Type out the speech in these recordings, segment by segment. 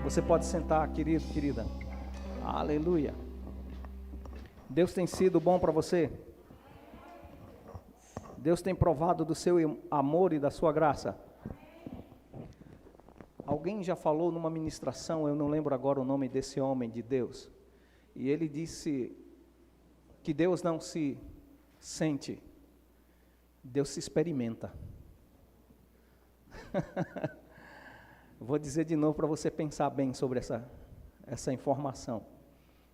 Você pode sentar, querido, querida. Aleluia. Deus tem sido bom para você? Deus tem provado do seu amor e da sua graça? Alguém já falou numa ministração, eu não lembro agora o nome desse homem de Deus, e ele disse que Deus não se sente, Deus se experimenta. Vou dizer de novo para você pensar bem sobre essa informação.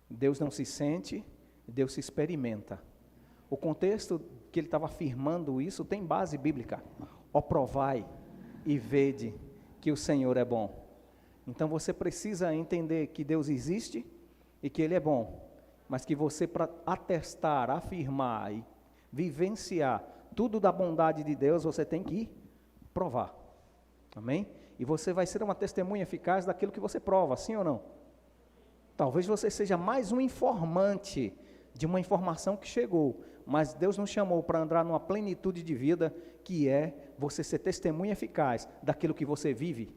Deus não se sente, Deus se experimenta. O contexto que ele estava afirmando isso tem base bíblica. Ó, provai e vede que o Senhor é bom. Então você precisa entender que Deus existe e que Ele é bom, mas que você, para atestar, afirmar e vivenciar tudo da bondade de Deus, você tem que provar. Amém? E você vai ser uma testemunha eficaz daquilo que você prova, sim ou não? Talvez você seja mais um informante de uma informação que chegou, mas Deus nos chamou para andar numa plenitude de vida, que é você ser testemunha eficaz daquilo que você vive.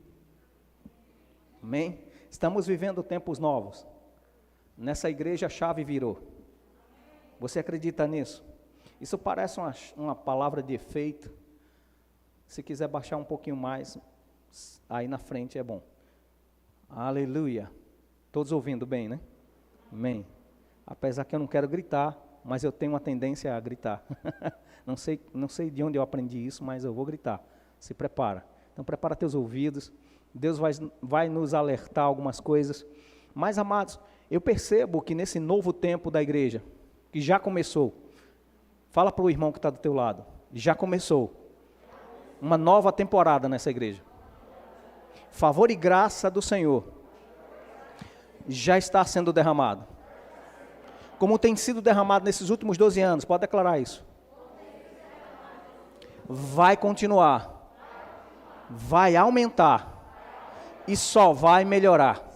Amém? Estamos vivendo tempos novos. Nessa igreja a chave virou. Você acredita nisso? Isso parece uma palavra de efeito. Se quiser baixar um pouquinho mais, aí na frente é bom. Aleluia. Todos ouvindo bem, né? Amém. Apesar que eu não quero gritar, mas eu tenho uma tendência a gritar. Não sei de onde eu aprendi isso, mas eu vou gritar. Se prepara. Então prepara teus ouvidos. Deus vai nos alertar algumas coisas. Mas, amados, eu percebo que nesse novo tempo da igreja, que já começou, fala para o irmão que está do teu lado, já começou uma nova temporada nessa igreja. Favor e graça do Senhor já está sendo derramado. Como tem sido derramado nesses últimos 12 anos, pode declarar isso. Vai continuar, vai aumentar e só vai melhorar.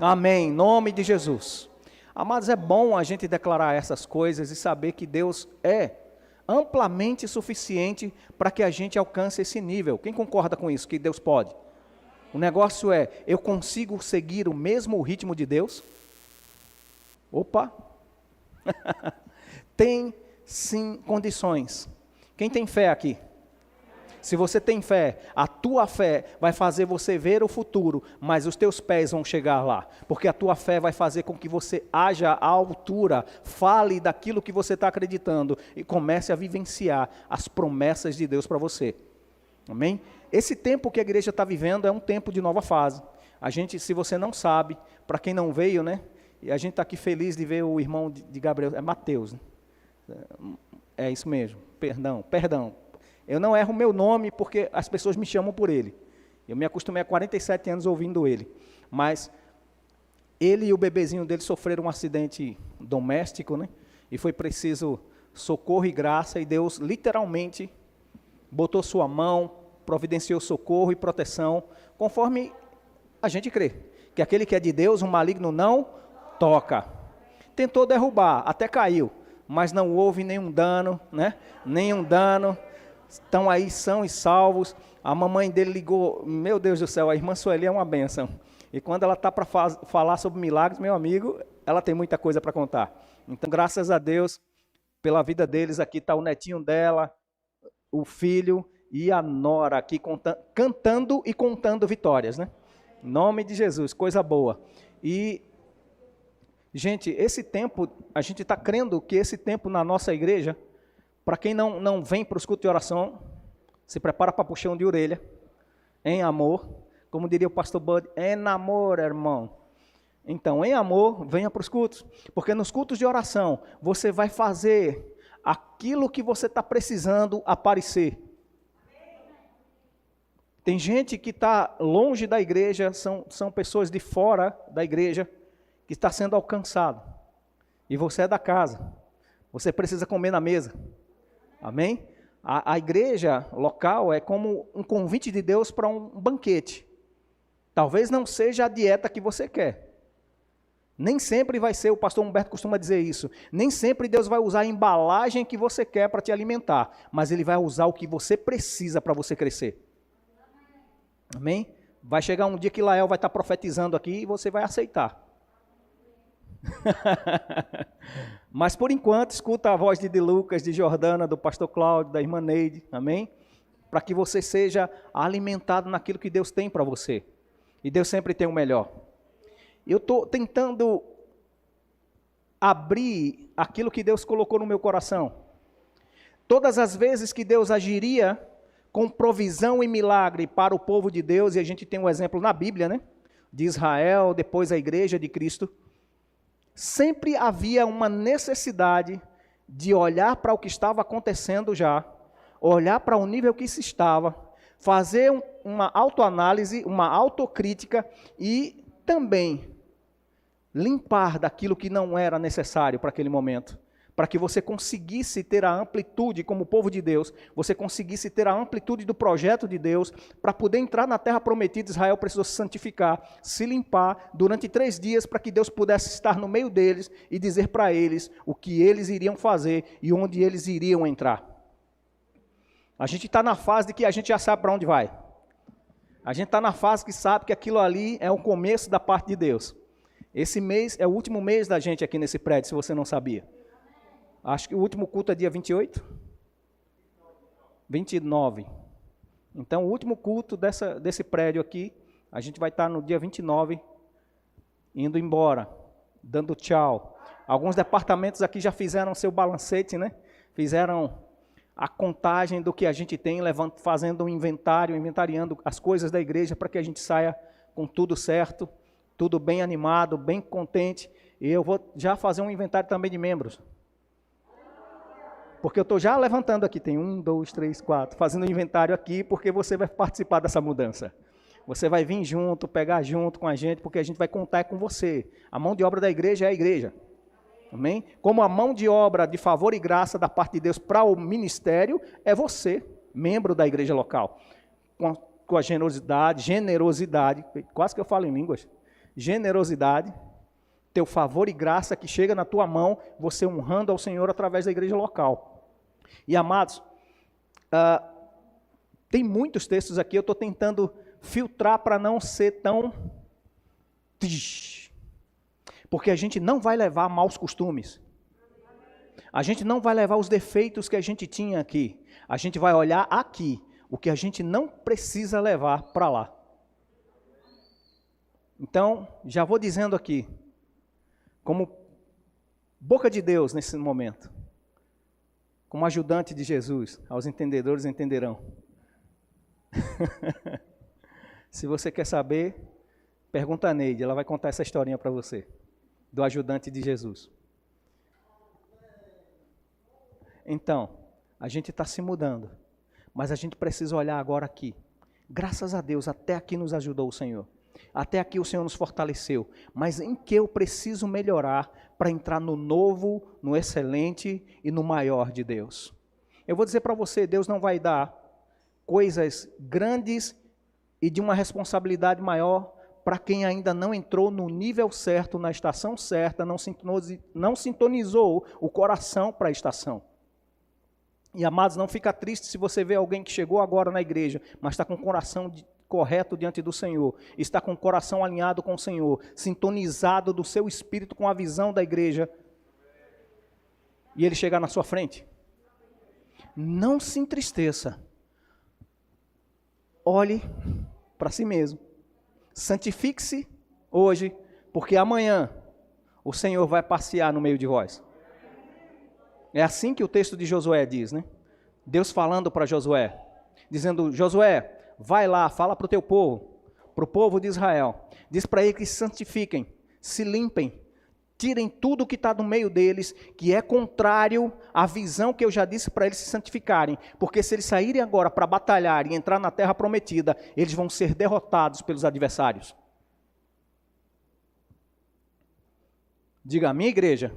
Amém, em nome de Jesus. Amados, é bom a gente declarar essas coisas e saber que Deus é amplamente suficiente para que a gente alcance esse nível. Quem concorda com isso, que Deus pode? O negócio é, eu consigo seguir o mesmo ritmo de Deus? Opa! Tem sim condições. Quem tem fé aqui? Se você tem fé, a tua fé vai fazer você ver o futuro, mas os teus pés vão chegar lá, porque a tua fé vai fazer com que você haja à altura, fale daquilo que você está acreditando e comece a vivenciar as promessas de Deus para você. Amém? Esse tempo que a igreja está vivendo é um tempo de nova fase. A gente, se você não sabe, para quem não veio, né? E a gente está aqui feliz de ver o irmão de Gabriel, é Mateus, né? É isso mesmo, perdão. Eu não erro o meu nome porque as pessoas me chamam por ele. Eu me acostumei há 47 anos ouvindo ele. Mas ele e o bebezinho dele sofreram um acidente doméstico, né? E foi preciso socorro e graça, e Deus literalmente botou sua mão, providenciou socorro e proteção, conforme a gente crê. Que aquele que é de Deus, o maligno não toca. Tentou derrubar, até caiu, mas não houve nenhum dano, né? Nenhum dano. Estão aí são e salvos. A mamãe dele ligou, meu Deus do céu, a irmã Sueli é uma bênção. E quando ela está para falar sobre milagres, meu amigo, ela tem muita coisa para contar. Então, graças a Deus, pela vida deles, aqui está o netinho dela, o filho e a nora aqui cantando e contando vitórias, né? Em nome de Jesus, coisa boa. E, gente, esse tempo, a gente está crendo que esse tempo na nossa igreja, para quem não vem para os cultos de oração, se prepara para puxão de orelha, em amor, como diria o pastor Bud, em amor, irmão. Então, em amor, venha para os cultos, porque nos cultos de oração, você vai fazer aquilo que você está precisando aparecer. Tem gente que está longe da igreja, são pessoas de fora da igreja, que está sendo alcançado, e você é da casa, você precisa comer na mesa. Amém? A igreja local é como um convite de Deus para um banquete. Talvez não seja a dieta que você quer. Nem sempre vai ser, o pastor Humberto costuma dizer isso, nem sempre Deus vai usar a embalagem que você quer para te alimentar, mas Ele vai usar o que você precisa para você crescer. Amém? Vai chegar um dia que Lael vai estar profetizando aqui e você vai aceitar. Mas por enquanto, escuta a voz de Lucas, de Jordana, do pastor Cláudio, da irmã Neide, amém? Para que você seja alimentado naquilo que Deus tem para você. E Deus sempre tem o melhor. Eu estou tentando abrir aquilo que Deus colocou no meu coração. Todas as vezes que Deus agiria com provisão e milagre para o povo de Deus, e a gente tem um exemplo na Bíblia, né? De Israel, depois a igreja de Cristo, sempre havia uma necessidade de olhar para o que estava acontecendo já, olhar para o nível que se estava, fazer uma autoanálise, uma autocrítica e também limpar daquilo que não era necessário para aquele momento, para que você conseguisse ter a amplitude como povo de Deus, você conseguisse ter a amplitude do projeto de Deus, para poder entrar na terra prometida. Israel precisou se santificar, se limpar durante 3 dias, para que Deus pudesse estar no meio deles e dizer para eles o que eles iriam fazer e onde eles iriam entrar. A gente está na fase de que a gente já sabe para onde vai. A gente está na fase que sabe que aquilo ali é o começo da parte de Deus. Esse mês é o último mês da gente aqui nesse prédio, se você não sabia. Acho que o último culto é dia 28? 29. Então, o último culto desse prédio aqui, a gente vai estar no dia 29, indo embora, dando tchau. Alguns departamentos aqui já fizeram seu balancete, né? Fizeram a contagem do que a gente tem, fazendo um inventário, inventariando as coisas da igreja, para que a gente saia com tudo certo, tudo bem animado, bem contente. E eu vou já fazer um inventário também de membros. Porque eu estou já levantando aqui, tem 1, 2, 3, 4, fazendo um inventário aqui, porque você vai participar dessa mudança. Você vai vir junto, pegar junto com a gente, porque a gente vai contar com você. A mão de obra da igreja é a igreja. Amém? Como a mão de obra de favor e graça da parte de Deus para o ministério, é você, membro da igreja local. Com a generosidade, quase que eu falo em línguas, generosidade, teu favor e graça que chega na tua mão, você honrando ao Senhor através da igreja local. E amados, tem muitos textos aqui, eu estou tentando filtrar para não ser tão... Porque a gente não vai levar maus costumes. A gente não vai levar os defeitos que a gente tinha aqui. A gente vai olhar aqui, o que a gente não precisa levar para lá. Então, já vou dizendo aqui, como boca de Deus nesse momento, como ajudante de Jesus, aos entendedores entenderão. Se você quer saber, pergunta a Neide, ela vai contar essa historinha para você, do ajudante de Jesus. Então, a gente está se mudando, mas a gente precisa olhar agora aqui. Graças a Deus, até aqui nos ajudou o Senhor. Até aqui o Senhor nos fortaleceu, mas em que eu preciso melhorar para entrar no novo, no excelente e no maior de Deus? Eu vou dizer para você, Deus não vai dar coisas grandes e de uma responsabilidade maior para quem ainda não entrou no nível certo, na estação certa, não sintonizou o coração para a estação. E amados, não fica triste se você vê alguém que chegou agora na igreja, mas está com o coração correto diante do Senhor, está com o coração alinhado com o Senhor, sintonizado do seu espírito com a visão da igreja, e ele chegar na sua frente. Não se entristeça. Olhe para si mesmo. Santifique-se hoje, porque amanhã o Senhor vai passear no meio de vós. É assim que o texto de Josué diz, né? Deus falando para Josué, dizendo: Josué, vai lá, fala para o teu povo, para o povo de Israel, diz para eles que se santifiquem, se limpem, tirem tudo que está no meio deles, que é contrário à visão que eu já disse para eles se santificarem, porque se eles saírem agora para batalhar e entrar na terra prometida, eles vão ser derrotados pelos adversários. Diga: a minha igreja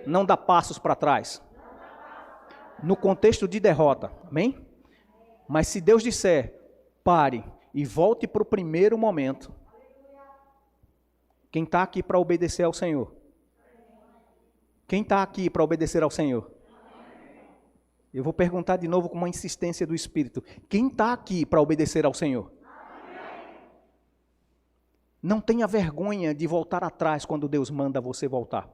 não dá passos para trás, no contexto de derrota, amém? Mas se Deus disser, pare e volte para o primeiro momento, quem está aqui para obedecer ao Senhor? Quem está aqui para obedecer ao Senhor? Eu vou perguntar de novo com uma insistência do Espírito. Quem está aqui para obedecer ao Senhor? Não tenha vergonha de voltar atrás quando Deus manda você voltar.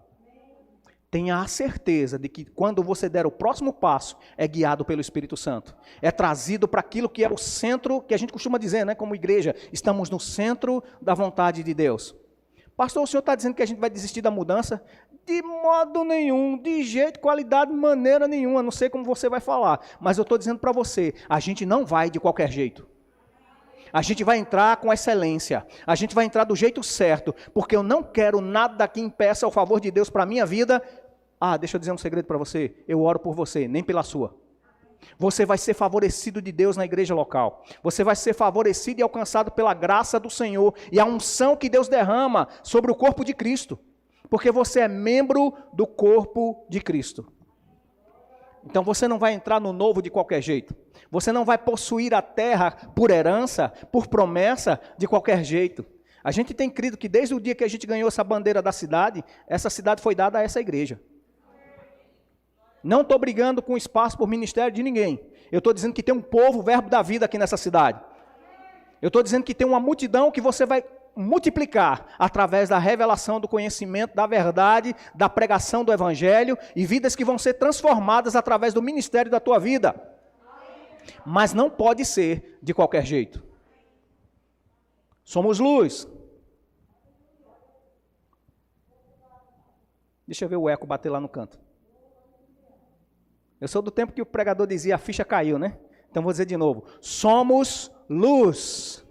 Tenha a certeza de que quando você der o próximo passo, é guiado pelo Espírito Santo. É trazido para aquilo que é o centro, que a gente costuma dizer, né, como igreja, estamos no centro da vontade de Deus. Pastor, o senhor está dizendo que a gente vai desistir da mudança? De modo nenhum, de jeito, qualidade, maneira nenhuma, não sei como você vai falar, mas eu estou dizendo para você, a gente não vai de qualquer jeito. A gente vai entrar com excelência, a gente vai entrar do jeito certo, porque eu não quero nada que impeça o favor de Deus para a minha vida. Deixa eu dizer um segredo para você, eu oro por você, nem pela sua. Você vai ser favorecido de Deus na igreja local, você vai ser favorecido e alcançado pela graça do Senhor, e a unção que Deus derrama sobre o corpo de Cristo, porque você é membro do corpo de Cristo. Então você não vai entrar no novo de qualquer jeito, você não vai possuir a terra por herança, por promessa, de qualquer jeito. A gente tem crido que desde o dia que a gente ganhou essa bandeira da cidade, essa cidade foi dada a essa igreja. Não estou brigando com espaço por ministério de ninguém. Eu estou dizendo que tem um povo, verbo da vida aqui nessa cidade. Eu estou dizendo que tem uma multidão que você vai multiplicar através da revelação do conhecimento, da verdade, da pregação do evangelho, e vidas que vão ser transformadas através do ministério da tua vida. Mas não pode ser de qualquer jeito. Somos luz. Deixa eu ver o eco bater lá no canto. Eu sou do tempo que o pregador dizia, a ficha caiu, né? Então vou dizer de novo. Somos luz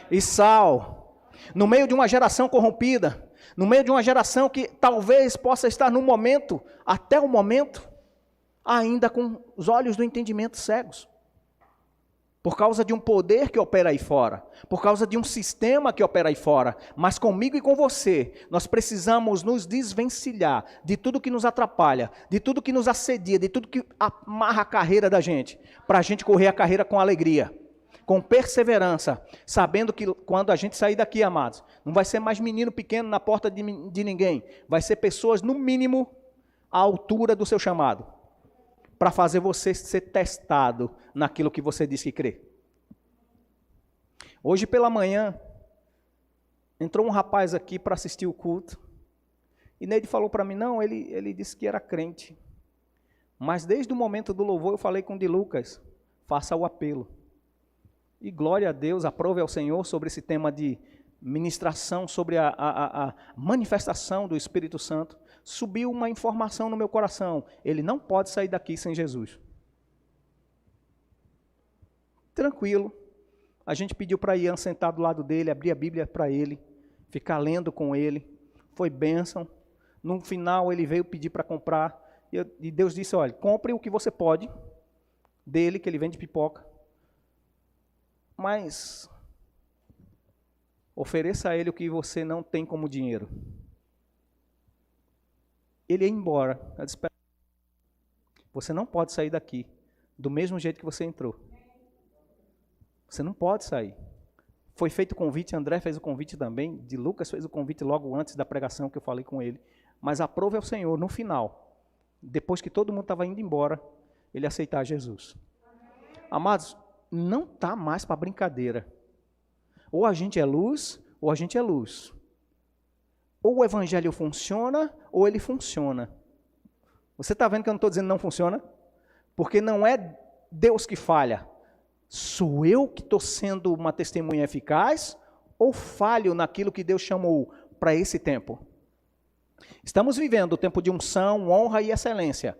e sal. No meio de uma geração corrompida, no meio de uma geração que talvez possa estar no momento, até o momento, ainda com os olhos do entendimento cegos. Por causa de um poder que opera aí fora, por causa de um sistema que opera aí fora, mas comigo e com você, nós precisamos nos desvencilhar de tudo que nos atrapalha, de tudo que nos assedia, de tudo que amarra a carreira da gente, para a gente correr a carreira com alegria, com perseverança, sabendo que quando a gente sair daqui, amados, não vai ser mais menino pequeno na porta de ninguém, vai ser pessoas, no mínimo, à altura do seu chamado, para fazer você ser testado naquilo que você diz que crê. Hoje pela manhã, entrou um rapaz aqui para assistir o culto, e Neide falou para mim, não, ele disse que era crente, mas desde o momento do louvor eu falei com o de Lucas, faça o apelo, e glória a Deus, aprove ao Senhor sobre esse tema de ministração, sobre a manifestação do Espírito Santo. Subiu uma informação no meu coração, ele não pode sair daqui sem Jesus. Tranquilo, a gente pediu para Ian sentar do lado dele, abrir a Bíblia para ele, ficar lendo com ele, foi bênção. No final ele veio pedir para comprar, e Deus disse, olha, compre o que você pode, dele, que ele vende pipoca, mas ofereça a ele o que você não tem como dinheiro. Ele ia embora. Eu disse, você não pode sair daqui do mesmo jeito que você entrou. Você não pode sair. Foi feito o convite, André fez o convite também, de Lucas fez o convite logo antes da pregação que eu falei com ele. Mas aprove ao Senhor, no final, depois que todo mundo estava indo embora, ele aceitar Jesus. Amados, não está mais para brincadeira. Ou a gente é luz, ou a gente é luz. Ou o evangelho funciona, ou ele funciona. Você está vendo que eu não estou dizendo não funciona? Porque não é Deus que falha. Sou eu que estou sendo uma testemunha eficaz, ou falho naquilo que Deus chamou para esse tempo? Estamos vivendo o tempo de unção, honra e excelência.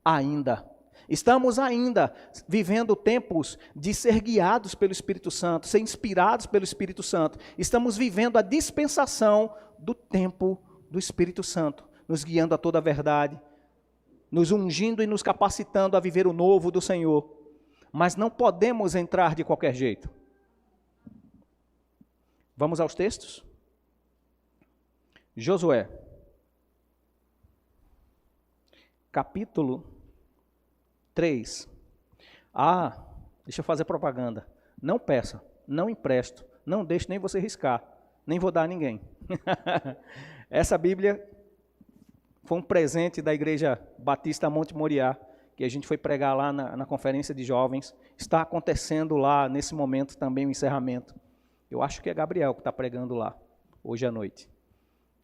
Ainda. Estamos ainda vivendo tempos de ser guiados pelo Espírito Santo, ser inspirados pelo Espírito Santo. Estamos vivendo a dispensação do tempo do Espírito Santo, nos guiando a toda a verdade, nos ungindo e nos capacitando a viver o novo do Senhor. Mas não podemos entrar de qualquer jeito. Vamos aos textos? Josué, capítulo 3. Deixa eu fazer propaganda. Não peça, não empresto, não deixe nem você riscar, nem vou dar a ninguém. Essa Bíblia foi um presente da Igreja Batista Monte Moriá, que a gente foi pregar lá na conferência de jovens. Está acontecendo lá, nesse momento, também o encerramento. Eu acho que é Gabriel que está pregando lá, hoje à noite.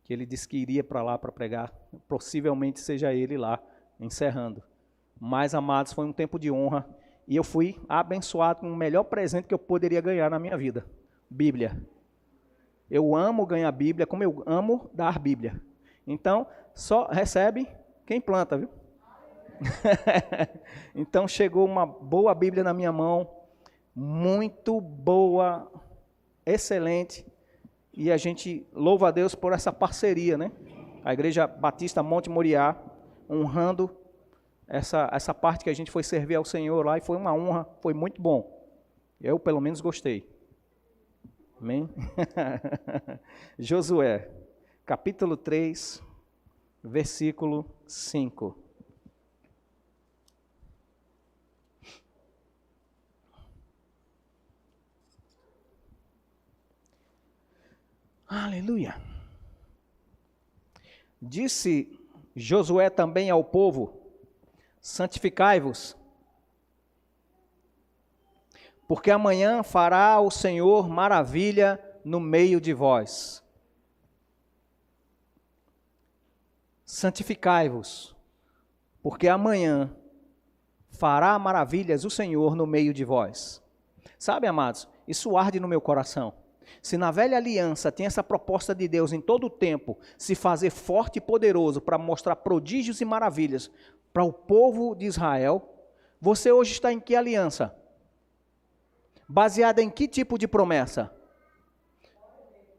Que ele disse que iria para lá para pregar. Possivelmente seja ele lá, encerrando. Mas, amados, foi um tempo de honra. E eu fui abençoado com o melhor presente que eu poderia ganhar na minha vida. Bíblia. Eu amo ganhar Bíblia, como eu amo dar Bíblia. Então, só recebe quem planta, viu? Então, chegou uma boa Bíblia na minha mão. Muito boa, excelente. E a gente louva a Deus por essa parceria, né? A Igreja Batista Monte Moriá, honrando essa parte que a gente foi servir ao Senhor lá, e foi uma honra, foi muito bom. Eu, pelo menos, gostei. Amém? Josué, capítulo 3, versículo 5. Aleluia. Disse Josué também ao povo: santificai-vos, porque amanhã fará o Senhor maravilha no meio de vós. Santificai-vos, porque amanhã fará maravilhas o Senhor no meio de vós. Sabe, amados, isso arde no meu coração. Se na velha aliança tem essa proposta de Deus em todo o tempo, se fazer forte e poderoso para mostrar prodígios e maravilhas para o povo de Israel, você hoje está em que aliança? Baseada em que tipo de promessa?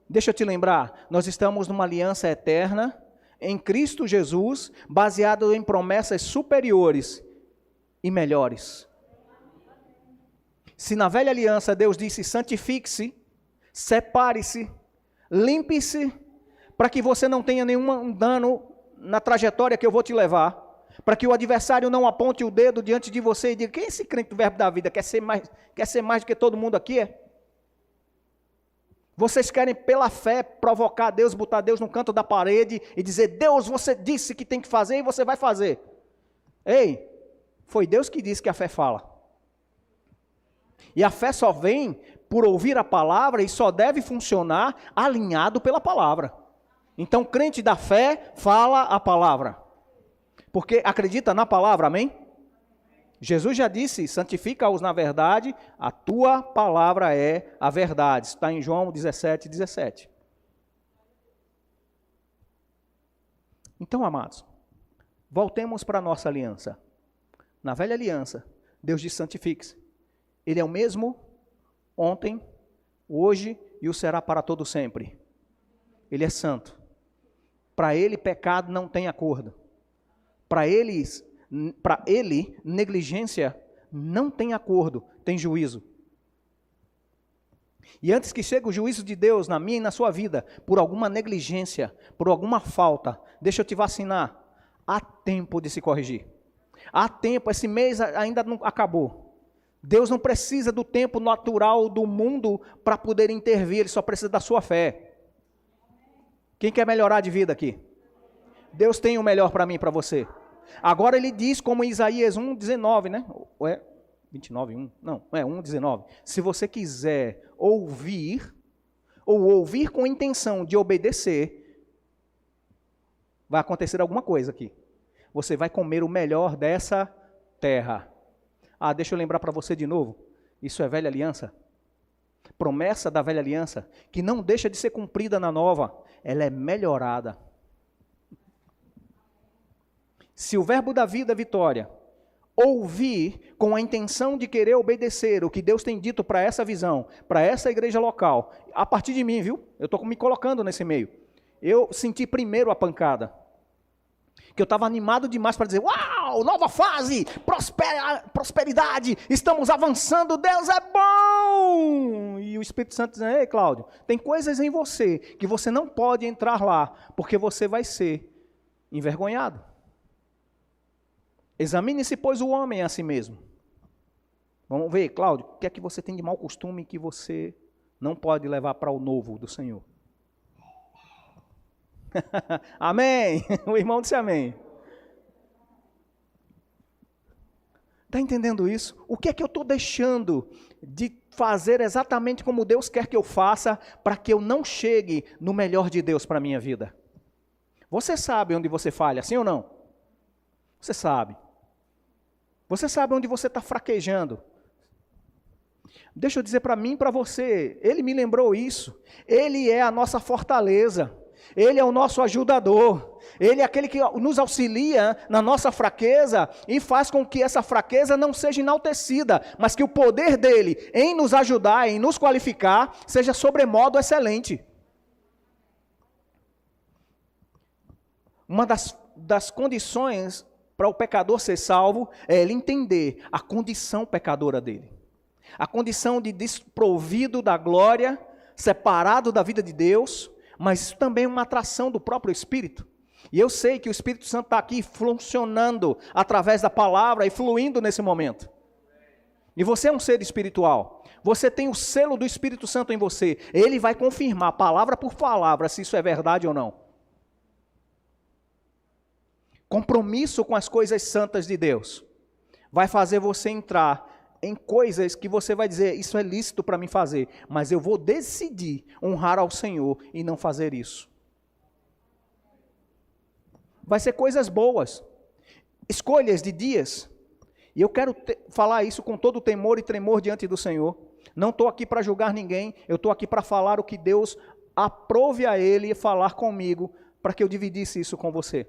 Deixa eu te lembrar, nós estamos numa aliança eterna, em Cristo Jesus, baseado em promessas superiores e melhores. Se na velha aliança Deus disse: santifique-se, separe-se, limpe-se, para que você não tenha nenhum dano na trajetória que eu vou te levar, para que o adversário não aponte o dedo diante de você e diga: quem é esse crente do verbo da vida? Quer ser mais do que todo mundo aqui? Vocês querem pela fé provocar Deus, botar Deus no canto da parede e dizer: Deus, você disse que tem que fazer e você vai fazer. Ei, foi Deus que disse que a fé fala. E a fé só vem por ouvir a palavra e só deve funcionar alinhado pela palavra. Então, crente da fé fala a palavra, porque acredita na palavra, amém? Jesus já disse: santifica-os na verdade, a tua palavra é a verdade. Está em João 17, 17. Então, amados, voltemos para a nossa aliança. Na velha aliança, Deus diz: santifique-se. Ele é o mesmo ontem, hoje e o será para todo sempre. Ele é santo. Para ele, pecado não tem acordo. Para ele, negligência não tem acordo, tem juízo. E antes que chegue o juízo de Deus na minha e na sua vida, por alguma negligência, por alguma falta, deixa eu te vacinar, há tempo de se corrigir. Há tempo, esse mês ainda não acabou. Deus não precisa do tempo natural do mundo para poder intervir, Ele só precisa da sua fé. Quem quer melhorar de vida aqui? Deus tem o melhor para mim e para você. Agora Ele diz, como em Isaías 1,19, né? Ou é 29, 1? Não, é 1,19. Se você quiser ouvir, ou ouvir com a intenção de obedecer, vai acontecer alguma coisa aqui. Você vai comer o melhor dessa terra. Deixa eu lembrar para você de novo, isso é velha aliança. Promessa da velha aliança, que não deixa de ser cumprida na nova, ela é melhorada. Se o verbo da vida, Vitória, ouvir com a intenção de querer obedecer o que Deus tem dito para essa visão, para essa igreja local, a partir de mim, viu? Eu estou me colocando nesse meio. Eu senti primeiro a pancada. Que eu estava animado demais para dizer: uau, nova fase, prosperidade, estamos avançando, Deus é bom. E o Espírito Santo dizendo: ei, Cláudio, tem coisas em você que você não pode entrar lá, porque você vai ser envergonhado. Examine-se, pois, o homem a si mesmo. Vamos ver, Cláudio, o que é que você tem de mau costume que você não pode levar para o novo do Senhor? Amém? O irmão disse amém. Está entendendo isso? O que é que eu estou deixando de fazer exatamente como Deus quer que eu faça, para que eu não chegue no melhor de Deus para a minha vida. Você sabe onde você falha, sim ou não? Você sabe. Você sabe onde você está fraquejando. Deixa eu dizer para mim e para você, Ele me lembrou isso. Ele é a nossa fortaleza. Ele é o nosso ajudador. Ele é aquele que nos auxilia na nossa fraqueza e faz com que essa fraqueza não seja enaltecida, mas que o poder dele em nos ajudar, em nos qualificar, seja sobremodo excelente. Uma das condições para o pecador ser salvo é ele entender a condição pecadora dele. A condição de desprovido da glória, separado da vida de Deus, mas isso também é uma atração do próprio Espírito. E eu sei que o Espírito Santo está aqui funcionando através da palavra e fluindo nesse momento. E você é um ser espiritual. Você tem o selo do Espírito Santo em você. Ele vai confirmar, palavra por palavra, se isso é verdade ou não. Compromisso com as coisas santas de Deus vai fazer você entrar em coisas que você vai dizer, isso é lícito para mim fazer, mas eu vou decidir honrar ao Senhor e não fazer isso. Vai ser coisas boas, escolhas de dias, e eu quero falar isso com todo temor e tremor diante do Senhor. Não estou aqui para julgar ninguém, eu estou aqui para falar o que Deus aprove a Ele e falar comigo, para que eu dividisse isso com você.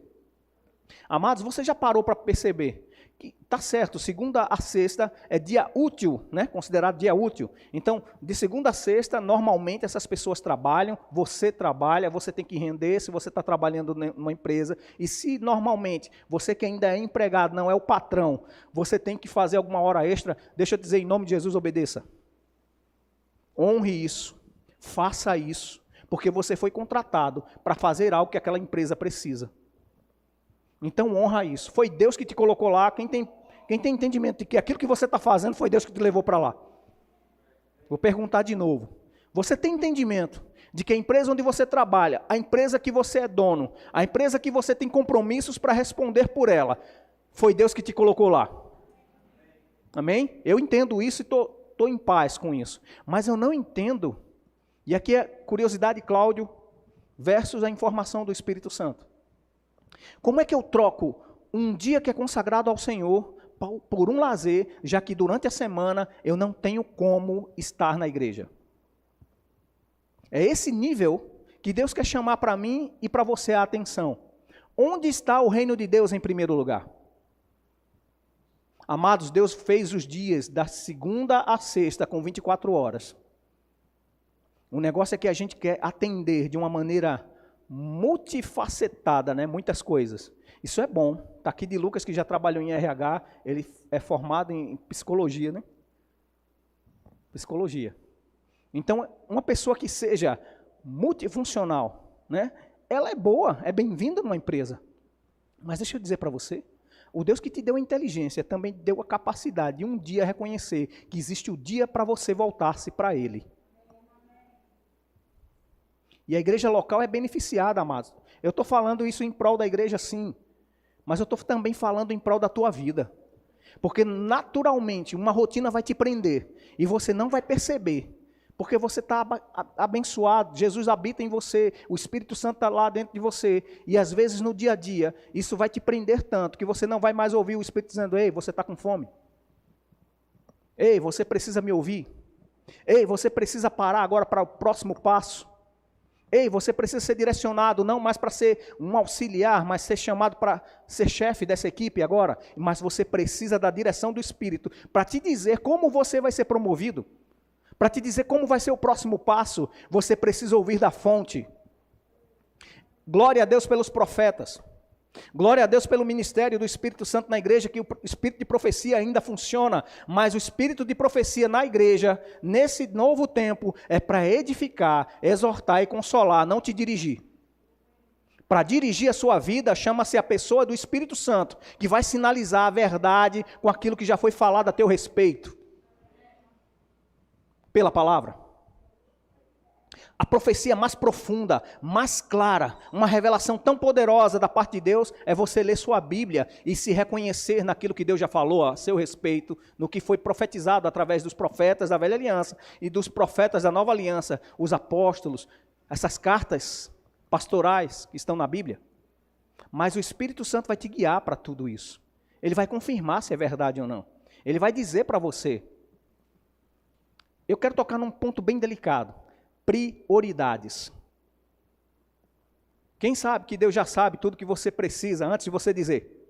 Amados, você já parou para perceber que está certo, segunda a sexta é dia útil, né? Considerado dia útil. Então, de segunda a sexta, normalmente essas pessoas trabalham, você trabalha, você tem que render se você está trabalhando numa empresa. E se normalmente você que ainda é empregado, não é o patrão, você tem que fazer alguma hora extra, deixa eu dizer, em nome de Jesus, obedeça. Honre isso, faça isso, porque você foi contratado para fazer algo que aquela empresa precisa. Então honra isso. Foi Deus que te colocou lá. Quem tem entendimento de que aquilo que você está fazendo foi Deus que te levou para lá. Vou perguntar de novo. Você tem entendimento de que a empresa onde você trabalha, a empresa que você é dono, a empresa que você tem compromissos para responder por ela, foi Deus que te colocou lá? Amém? Eu entendo isso e estou em paz com isso. Mas eu não entendo, e aqui é curiosidade Cláudio versus a informação do Espírito Santo. Como é que eu troco um dia que é consagrado ao Senhor por um lazer, já que durante a semana eu não tenho como estar na igreja? É esse nível que Deus quer chamar para mim e para você a atenção. Onde está o reino de Deus em primeiro lugar? Amados, Deus fez os dias da segunda a sexta com 24 horas. O negócio é que a gente quer atender de uma maneira multifacetada, né? Muitas coisas. Isso é bom. Está aqui de Lucas, que já trabalhou em RH, ele é formado em psicologia, né? Psicologia. Então, uma pessoa que seja multifuncional, né? Ela é boa, é bem-vinda numa empresa. Mas deixa eu dizer para você, o Deus que te deu a inteligência também deu a capacidade de um dia reconhecer que existe o dia para você voltar-se para Ele. E a igreja local é beneficiada, amados. Eu estou falando isso em prol da igreja, sim. Mas eu estou também falando em prol da tua vida. Porque naturalmente uma rotina vai te prender. E você não vai perceber. Porque você está abençoado. Jesus habita em você. O Espírito Santo está lá dentro de você. E às vezes no dia a dia, isso vai te prender tanto que você não vai mais ouvir o Espírito dizendo, ei, você está com fome. Ei, você precisa me ouvir. Ei, você precisa parar agora para o próximo passo. Ei, você precisa ser direcionado, não mais para ser um auxiliar, mas ser chamado para ser chefe dessa equipe agora. Mas você precisa da direção do Espírito para te dizer como você vai ser promovido. Para te dizer como vai ser o próximo passo, você precisa ouvir da fonte. Glória a Deus pelos profetas. Glória a Deus pelo ministério do Espírito Santo na igreja, que o Espírito de profecia ainda funciona, mas o Espírito de profecia na igreja, nesse novo tempo, é para edificar, exortar e consolar, não te dirigir. Para dirigir a sua vida, chama-se a pessoa do Espírito Santo, que vai sinalizar a verdade com aquilo que já foi falado a teu respeito. Pela palavra. A profecia mais profunda, mais clara, uma revelação tão poderosa da parte de Deus é você ler sua Bíblia e se reconhecer naquilo que Deus já falou a seu respeito, no que foi profetizado através dos profetas da velha aliança e dos profetas da nova aliança, os apóstolos, essas cartas pastorais que estão na Bíblia. Mas o Espírito Santo vai te guiar para tudo isso. Ele vai confirmar se é verdade ou não. Ele vai dizer para você. Eu quero tocar num ponto bem delicado. Prioridades. Quem sabe que Deus já sabe tudo que você precisa antes de você dizer?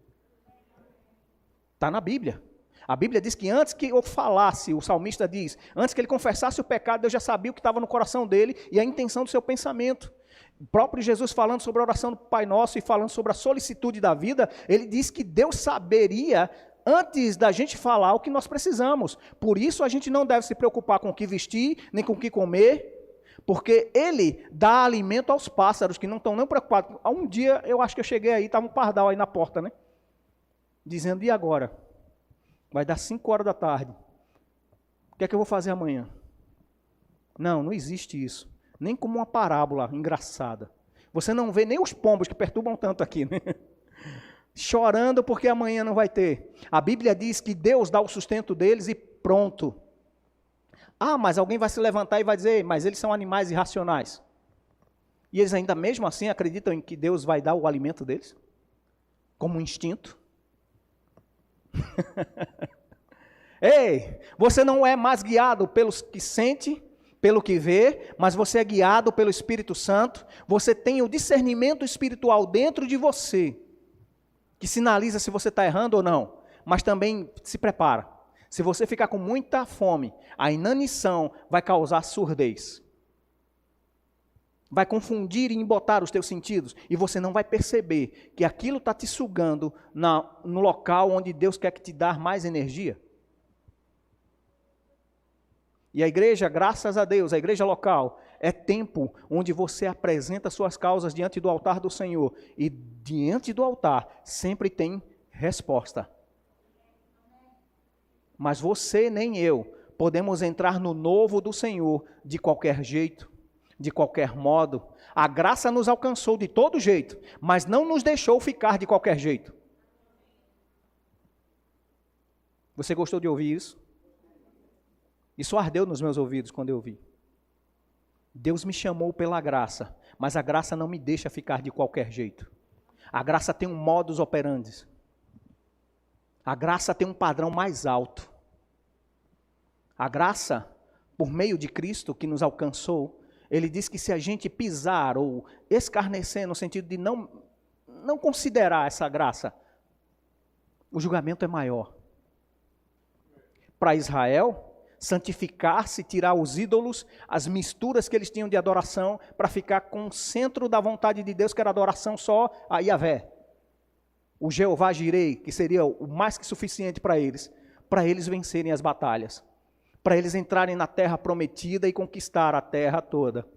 Está na Bíblia. A Bíblia diz que antes que eu falasse, o salmista diz, antes que ele confessasse o pecado, Deus já sabia o que estava no coração dele e a intenção do seu pensamento. O próprio Jesus falando sobre a oração do Pai Nosso e falando sobre a solicitude da vida, ele diz que Deus saberia antes da gente falar o que nós precisamos. Por isso a gente não deve se preocupar com o que vestir, nem com o que comer, porque Ele dá alimento aos pássaros que não estão nem preocupados. Há um dia, eu acho que eu cheguei aí, estava um pardal aí na porta, né? Dizendo, e agora? Vai dar 5 horas da tarde. O que é que eu vou fazer amanhã? Não existe isso. Nem como uma parábola engraçada. Você não vê nem os pombos que perturbam tanto aqui, né? Chorando porque amanhã não vai ter. A Bíblia diz que Deus dá o sustento deles e pronto. Ah, mas alguém vai se levantar e vai dizer, mas eles são animais irracionais. E eles ainda mesmo assim acreditam em que Deus vai dar o alimento deles? Como um instinto? Ei, você não é mais guiado pelos que sente, pelo que vê, mas você é guiado pelo Espírito Santo. Você tem o discernimento espiritual dentro de você, que sinaliza se você está errando ou não. Mas também se prepara. Se você ficar com muita fome, a inanição vai causar surdez. Vai confundir e embotar os teus sentidos. E você não vai perceber que aquilo está te sugando no local onde Deus quer que te dar mais energia. E a igreja, graças a Deus, a igreja local, é tempo onde você apresenta suas causas diante do altar do Senhor. E diante do altar sempre tem resposta. Mas você nem eu podemos entrar no novo do Senhor de qualquer jeito, de qualquer modo. A graça nos alcançou de todo jeito, mas não nos deixou ficar de qualquer jeito. Você gostou de ouvir isso? Isso ardeu nos meus ouvidos quando eu ouvi. Deus me chamou pela graça, mas a graça não me deixa ficar de qualquer jeito. A graça tem um modus operandi. A graça tem um padrão mais alto. A graça, por meio de Cristo que nos alcançou, ele diz que se a gente pisar ou escarnecer no sentido de não considerar essa graça, o julgamento é maior. Para Israel, santificar-se, tirar os ídolos, as misturas que eles tinham de adoração, para ficar com o centro da vontade de Deus, que era adoração só a Yahvé. O Jeová Jirei, que seria o mais que suficiente para eles vencerem as batalhas, para eles entrarem na terra prometida e conquistar a terra toda,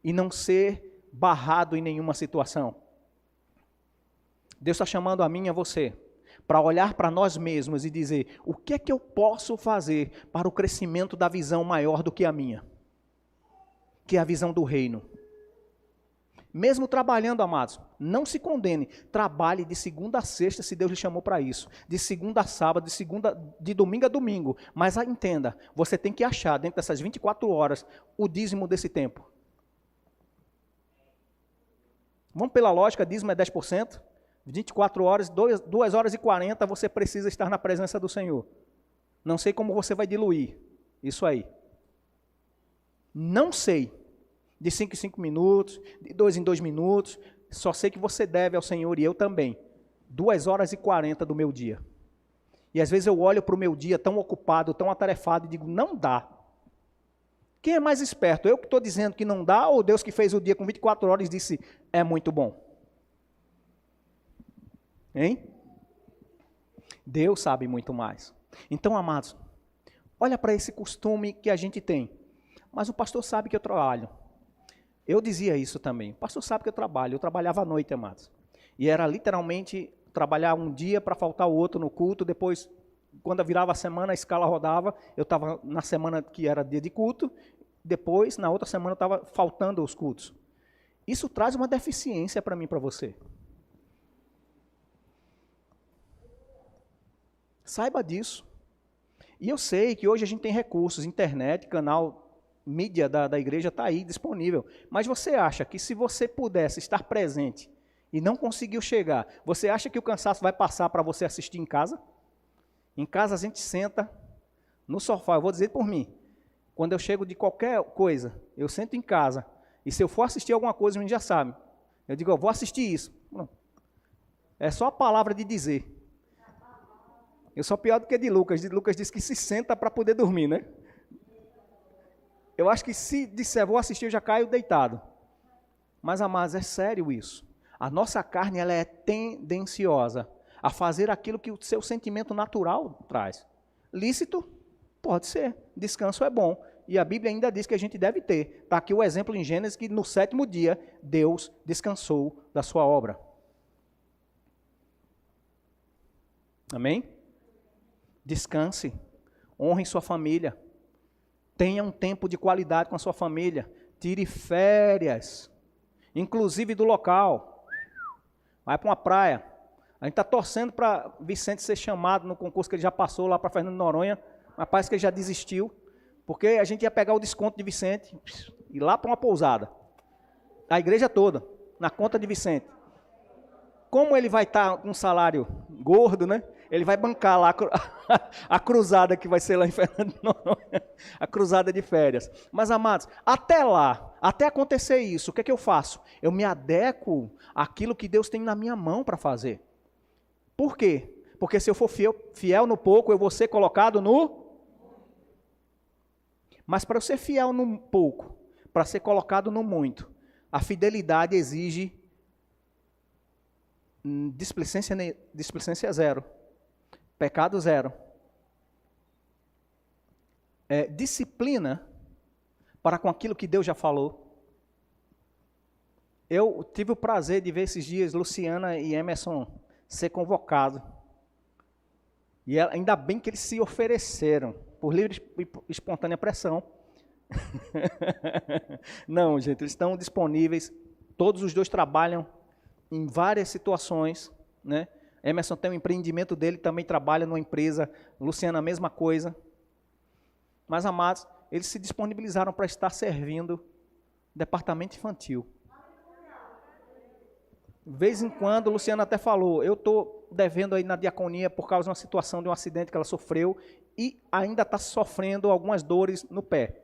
e não ser barrado em nenhuma situação. Deus está chamando a mim e a você, para olhar para nós mesmos e dizer, o que é que eu posso fazer para o crescimento da visão maior do que a minha? Que é a visão do reino. Mesmo trabalhando, amados, não se condene. Trabalhe de segunda a sexta, se Deus lhe chamou para isso. De segunda a sábado, de domingo a domingo. Mas entenda, você tem que achar, dentro dessas 24 horas, o dízimo desse tempo. Vamos pela lógica, dízimo é 10%. 24 horas, 2 horas e 40, você precisa estar na presença do Senhor. Não sei como você vai diluir isso aí. Não sei. De 5 em 5 minutos, de 2 em 2 minutos, só sei que você deve ao Senhor e eu também, 2 horas e 40 do meu dia. E às vezes eu olho para o meu dia tão ocupado, tão atarefado e digo, não dá. Quem é mais esperto? Eu que estou dizendo que não dá ou Deus que fez o dia com 24 horas e disse, é muito bom? Hein? Deus sabe muito mais. Então, amados, olha para esse costume que a gente tem. Mas o pastor sabe que eu trabalho. Eu dizia isso também. O pastor sabe que eu trabalho. Eu trabalhava à noite, amados. E era literalmente trabalhar um dia para faltar o outro no culto. Depois, quando virava a semana, a escala rodava. Eu estava na semana que era dia de culto. depois, na outra semana, estava faltando os cultos. Isso traz uma deficiência para mim e para você. Saiba disso. E eu sei que hoje a gente tem recursos, internet, canal, mídia da igreja está aí disponível. Mas você acha que se você pudesse estar presente e não conseguiu chegar, você acha que o cansaço vai passar para você assistir em casa? Em casa a gente senta no sofá, eu vou dizer por mim. Quando eu chego de qualquer coisa, eu sento em casa. E se eu for assistir alguma coisa, a gente já sabe. Eu digo, eu vou assistir isso. Não. É só a palavra de dizer. Eu sou pior do que de Lucas. Lucas diz que se senta para poder dormir, né? Eu acho que se disser vou assistir, eu já caio deitado. Mas, amados, é sério isso. A nossa carne ela é tendenciosa a fazer aquilo que o seu sentimento natural traz. Lícito? Pode ser. Descanso é bom. E a Bíblia ainda diz que a gente deve ter. Está aqui o exemplo em Gênesis que no 7º dia Deus descansou da sua obra. Amém? Descanse. Honre sua família. Tenha um tempo de qualidade com a sua família. Tire férias. Inclusive do local. Vai para uma praia. A gente está torcendo para Vicente ser chamado no concurso que ele já passou lá para Fernando de Noronha. Mas parece que ele já desistiu. Porque a gente ia pegar o desconto de Vicente e ir lá para uma pousada. A igreja toda, na conta de Vicente. Como ele vai estar com um salário gordo, né? Ele vai bancar lá a cruzada que vai ser lá em Fernando de Noronha. A cruzada de férias. Mas, amados, até lá, até acontecer isso, o que é que eu faço? Eu me adequo àquilo que Deus tem na minha mão para fazer. Por quê? Porque se eu for fiel no pouco, eu vou ser colocado no... Mas para eu ser fiel no pouco, para ser colocado no muito, a fidelidade exige displicência zero, pecado zero. Disciplina para com aquilo que Deus já falou. Eu tive o prazer de ver esses dias Luciana e Emerson ser convocados. E ainda bem que eles se ofereceram. Por livre e espontânea pressão. Não, gente, eles estão disponíveis. Todos os dois trabalham em várias situações, né? Emerson tem um empreendimento dele, também trabalha numa empresa. Luciana, a mesma coisa. Mas, amados, eles se disponibilizaram para estar servindo o departamento infantil. De vez em quando, Luciana até falou, eu estou devendo aí na diaconia por causa de uma situação, de um acidente que ela sofreu e ainda está sofrendo algumas dores no pé,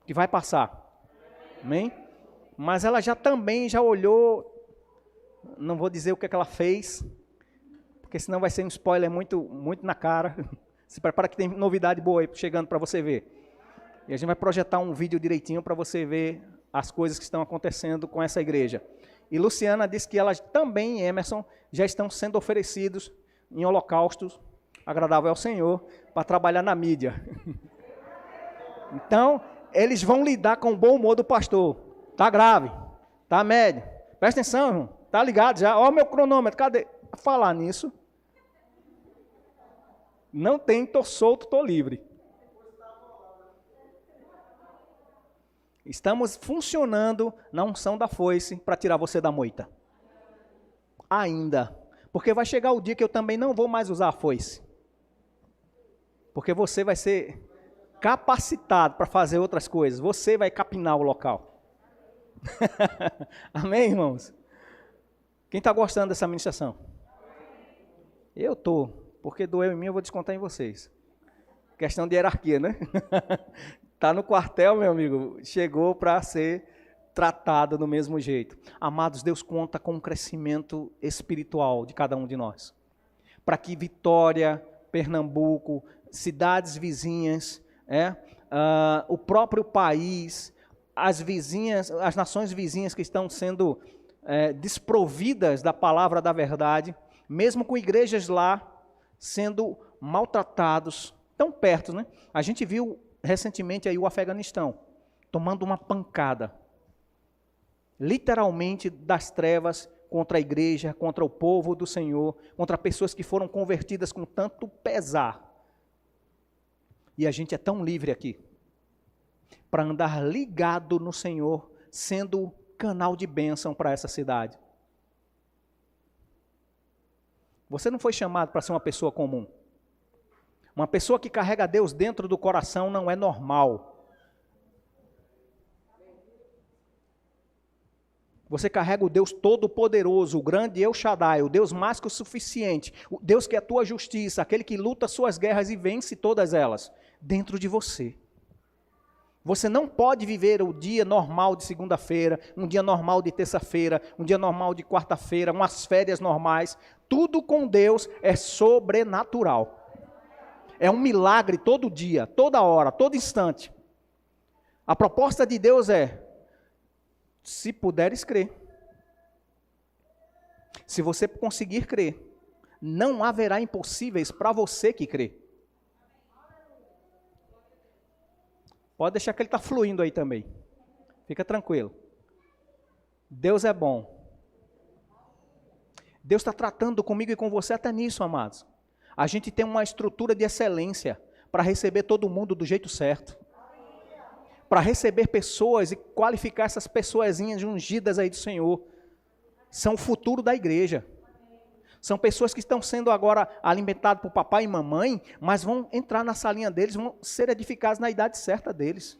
que vai passar. Amém? Mas ela também já olhou, não vou dizer o que é que ela fez, porque senão vai ser um spoiler muito na cara. Se prepara que tem novidade boa aí chegando para você ver. E a gente vai projetar um vídeo direitinho para você ver as coisas que estão acontecendo com essa igreja. E Luciana disse que elas também, Emerson, já estão sendo oferecidos em holocaustos agradável ao Senhor para trabalhar na mídia. Então, eles vão lidar com o bom humor do pastor. Tá grave, tá médio. Presta atenção, irmão. Tá ligado já? Ó o meu cronômetro, cadê? Falar nisso. Não tem, tô solto, tô livre. Estamos funcionando na unção da foice para tirar você da moita. Ainda. Porque vai chegar o dia que eu também não vou mais usar a foice. Porque você vai ser capacitado para fazer outras coisas. Você vai capinar o local. Amém, irmãos? Quem está gostando dessa ministração? Eu estou. Porque doeu em mim, eu vou descontar em vocês. Questão de hierarquia, né? Está no quartel, meu amigo, chegou para ser tratado do mesmo jeito. Amados, Deus conta com o crescimento espiritual de cada um de nós. Para que Vitória, Pernambuco, cidades vizinhas, o próprio país, as vizinhas, as nações vizinhas que estão sendo desprovidas da palavra da verdade, mesmo com igrejas lá sendo maltratados, tão perto, né? A gente viu recentemente aí o Afeganistão, tomando uma pancada, literalmente das trevas contra a igreja, contra o povo do Senhor, contra pessoas que foram convertidas com tanto pesar. E a gente é tão livre aqui. para andar ligado no Senhor, sendo canal de bênção para essa cidade. Você não foi chamado para ser uma pessoa comum. Uma pessoa que carrega Deus dentro do coração não é normal. Você carrega o Deus Todo-Poderoso, o grande El Shaddai, o Deus mais que o suficiente, o Deus que é a tua justiça, aquele que luta suas guerras e vence todas elas, dentro de você. Você não pode viver o dia normal de segunda-feira, um dia normal de terça-feira, um dia normal de quarta-feira, umas férias normais. Tudo com Deus é sobrenatural. É um milagre todo dia, toda hora, todo instante. A proposta de Deus é: se puderes crer. Se você conseguir crer, não haverá impossíveis para você que crê. Pode deixar que ele está fluindo aí também. Fica tranquilo. Deus é bom. Deus está tratando comigo e com você até nisso, amados. A gente tem uma estrutura de excelência para receber todo mundo do jeito certo. Para receber pessoas e qualificar essas pessoazinhas ungidas aí do Senhor. São o futuro da igreja. São pessoas que estão sendo agora alimentadas por papai e mamãe, mas vão entrar na salinha deles, vão ser edificados na idade certa deles.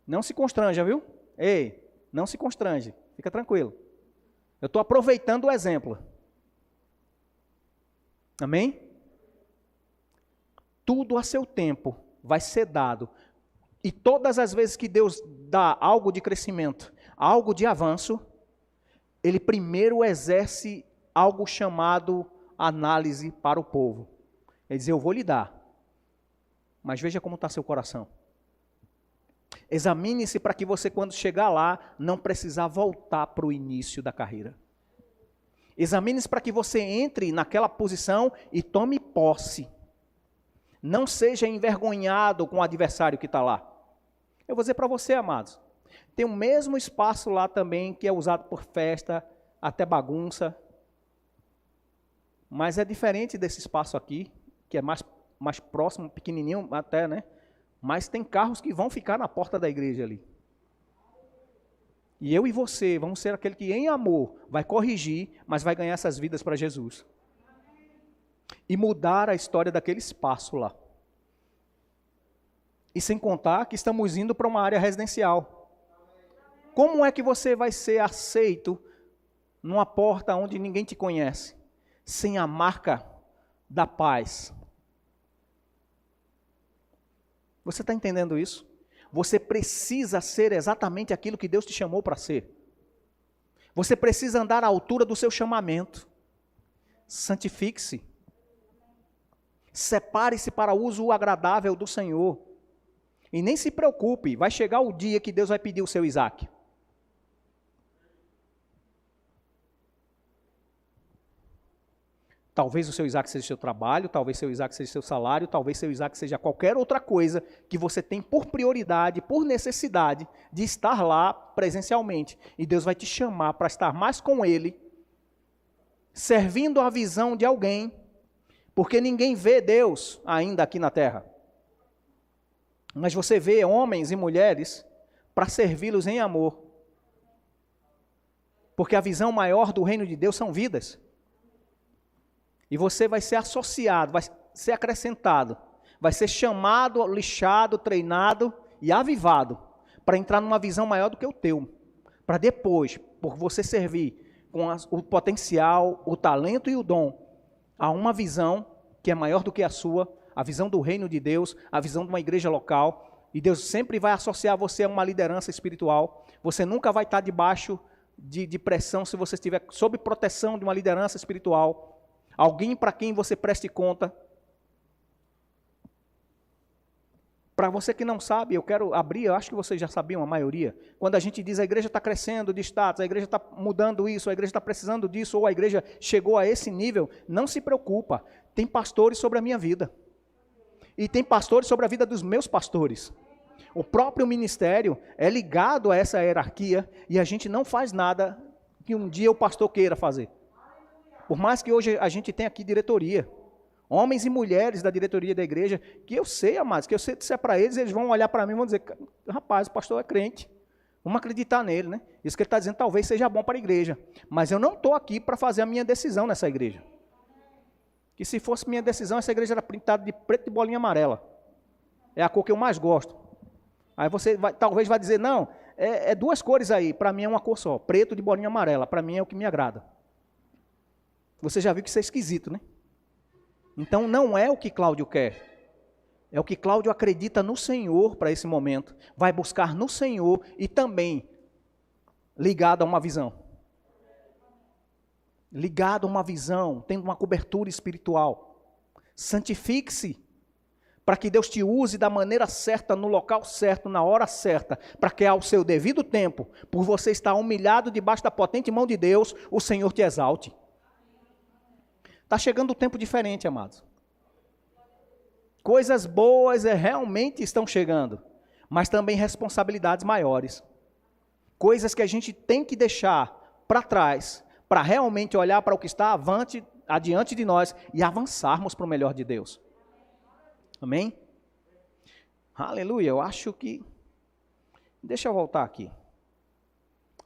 Não se constranja, viu? Ei, não se constrange, fica tranquilo. Eu estou aproveitando o exemplo. Amém? Tudo a seu tempo vai ser dado. E todas as vezes que Deus dá algo de crescimento, algo de avanço, Ele primeiro exerce algo chamado análise para o povo. Ele diz: eu vou lhe dar, mas veja como está seu coração. Examine-se para que você, quando chegar lá, não precisar voltar para o início da carreira. Examine-se para que você entre naquela posição e tome posse. Não seja envergonhado com o adversário que está lá. Eu vou dizer para você, amados, tem o mesmo espaço lá também que é usado por festa, até bagunça. Mas é diferente desse espaço aqui, que é mais próximo, pequenininho até, né? Mas tem carros que vão ficar na porta da igreja ali. E eu e você vamos ser aquele que em amor vai corrigir, mas vai ganhar essas vidas para Jesus. E mudar a história daquele espaço lá. E sem contar que estamos indo para uma área residencial. Como é que você vai ser aceito numa porta onde ninguém te conhece? Sem a marca da paz. Você está entendendo isso? Você precisa ser exatamente aquilo que Deus te chamou para ser. Você precisa andar à altura do seu chamamento. Santifique-se. Separe-se para o uso agradável do Senhor. E nem se preocupe, vai chegar o dia que Deus vai pedir o seu Isaac. Talvez o seu Isaac seja o seu trabalho, talvez seu Isaac seja o seu salário, talvez seu Isaac seja qualquer outra coisa que você tem por prioridade, por necessidade de estar lá presencialmente. E Deus vai te chamar para estar mais com Ele, servindo a visão de alguém, porque ninguém vê Deus ainda aqui na terra. Mas você vê homens e mulheres para servi-los em amor. Porque a visão maior do reino de Deus são vidas. E você vai ser associado, vai ser acrescentado, vai ser chamado, lixado, treinado e avivado para entrar numa visão maior do que o teu. Para depois, por você servir com o potencial, o talento e o dom, a uma visão que é maior do que a sua, a visão do reino de Deus, a visão de uma igreja local. E Deus sempre vai associar você a uma liderança espiritual. Você nunca vai estar debaixo de pressão se você estiver sob proteção de uma liderança espiritual. Alguém para quem você preste conta. Para você que não sabe, eu quero abrir, eu acho que vocês já sabiam a maioria. Quando a gente diz a igreja está crescendo de status, a igreja está mudando isso, a igreja está precisando disso, ou a igreja chegou a esse nível, não se preocupa. Tem pastores sobre a minha vida. E tem pastores sobre a vida dos meus pastores. O próprio ministério é ligado a essa hierarquia e a gente não faz nada que um dia o pastor queira fazer. Por mais que hoje a gente tenha aqui diretoria, Homens e mulheres da diretoria da igreja, que eu sei, amados, que eu sei disser para eles, eles vão olhar para mim e vão dizer, rapaz, o pastor é crente, vamos acreditar nele, né? Isso que ele está dizendo talvez seja bom para a igreja, mas eu não estou aqui para fazer a minha decisão nessa igreja. Que se fosse minha decisão, essa igreja era pintada de preto e bolinha amarela. É a cor que eu mais gosto. Aí você talvez vai dizer, não, é duas cores aí, para mim é uma cor só, preto de bolinha amarela, para mim é o que me agrada. Você já viu que isso é esquisito, né? Então não é o que Cláudio quer, é o que Cláudio acredita no Senhor para esse momento, vai buscar no Senhor e também ligado a uma visão. Ligado a uma visão, tendo uma cobertura espiritual. Santifique-se, para que Deus te use da maneira certa, no local certo, na hora certa, para que ao seu devido tempo, por você estar humilhado debaixo da potente mão de Deus, o Senhor te exalte. Está chegando um tempo diferente, amados. Coisas boas realmente estão chegando, mas também responsabilidades maiores. Coisas que a gente tem que deixar para trás, para realmente olhar para o que está adiante de nós e avançarmos para o melhor de Deus. Amém? Aleluia, eu acho que... Deixa eu voltar aqui.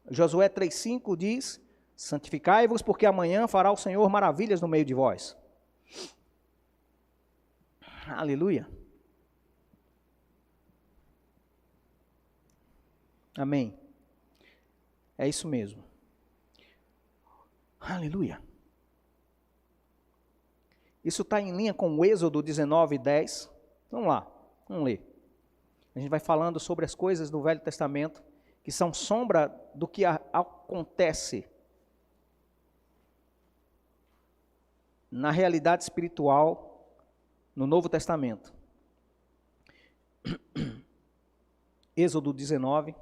Josué 3,5 diz... Santificai-vos, porque amanhã fará o Senhor maravilhas no meio de vós. Aleluia. Amém. É isso mesmo. Aleluia. Isso está em linha com o Êxodo 19:10. Vamos lá, vamos ler. A gente vai falando sobre as coisas do Velho Testamento, que são sombra do que acontece na realidade espiritual no Novo Testamento. Êxodo 19.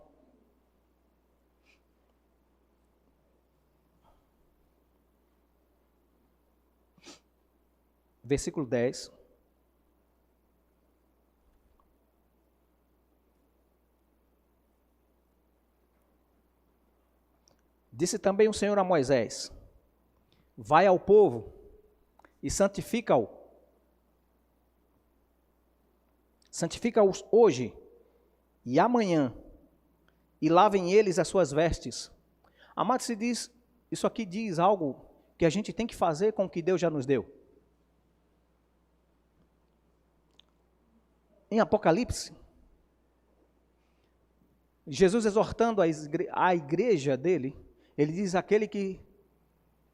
Versículo 10. Disse também o Senhor a Moisés: vai ao povo e santifica-o. Santifica-os hoje e amanhã, e lavem eles as suas vestes. Amado, se diz, isso aqui diz algo que a gente tem que fazer com o que Deus já nos deu. Em Apocalipse, Jesus exortando a igreja dele, ele diz: aquele que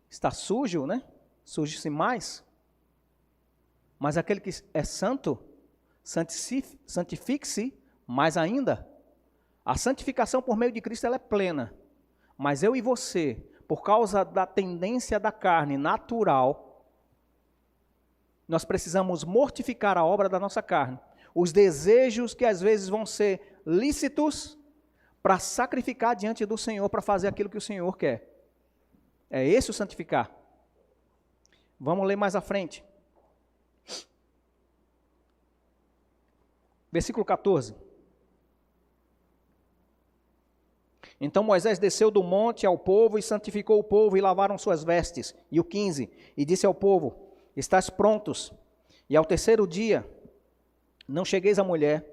está sujo, né? Suje-se mais, mas aquele que é santo, santifique-se mais ainda. A santificação por meio de Cristo ela é plena, mas eu e você, por causa da tendência da carne natural, nós precisamos mortificar a obra da nossa carne, os desejos que às vezes vão ser lícitos, para sacrificar diante do Senhor, para fazer aquilo que o Senhor quer. É esse o santificar. Vamos ler mais à frente. Versículo 14. Então Moisés desceu do monte ao povo e santificou o povo e lavaram suas vestes. E o 15. E disse ao povo: estáis prontos. E ao terceiro dia, não chegueis à mulher,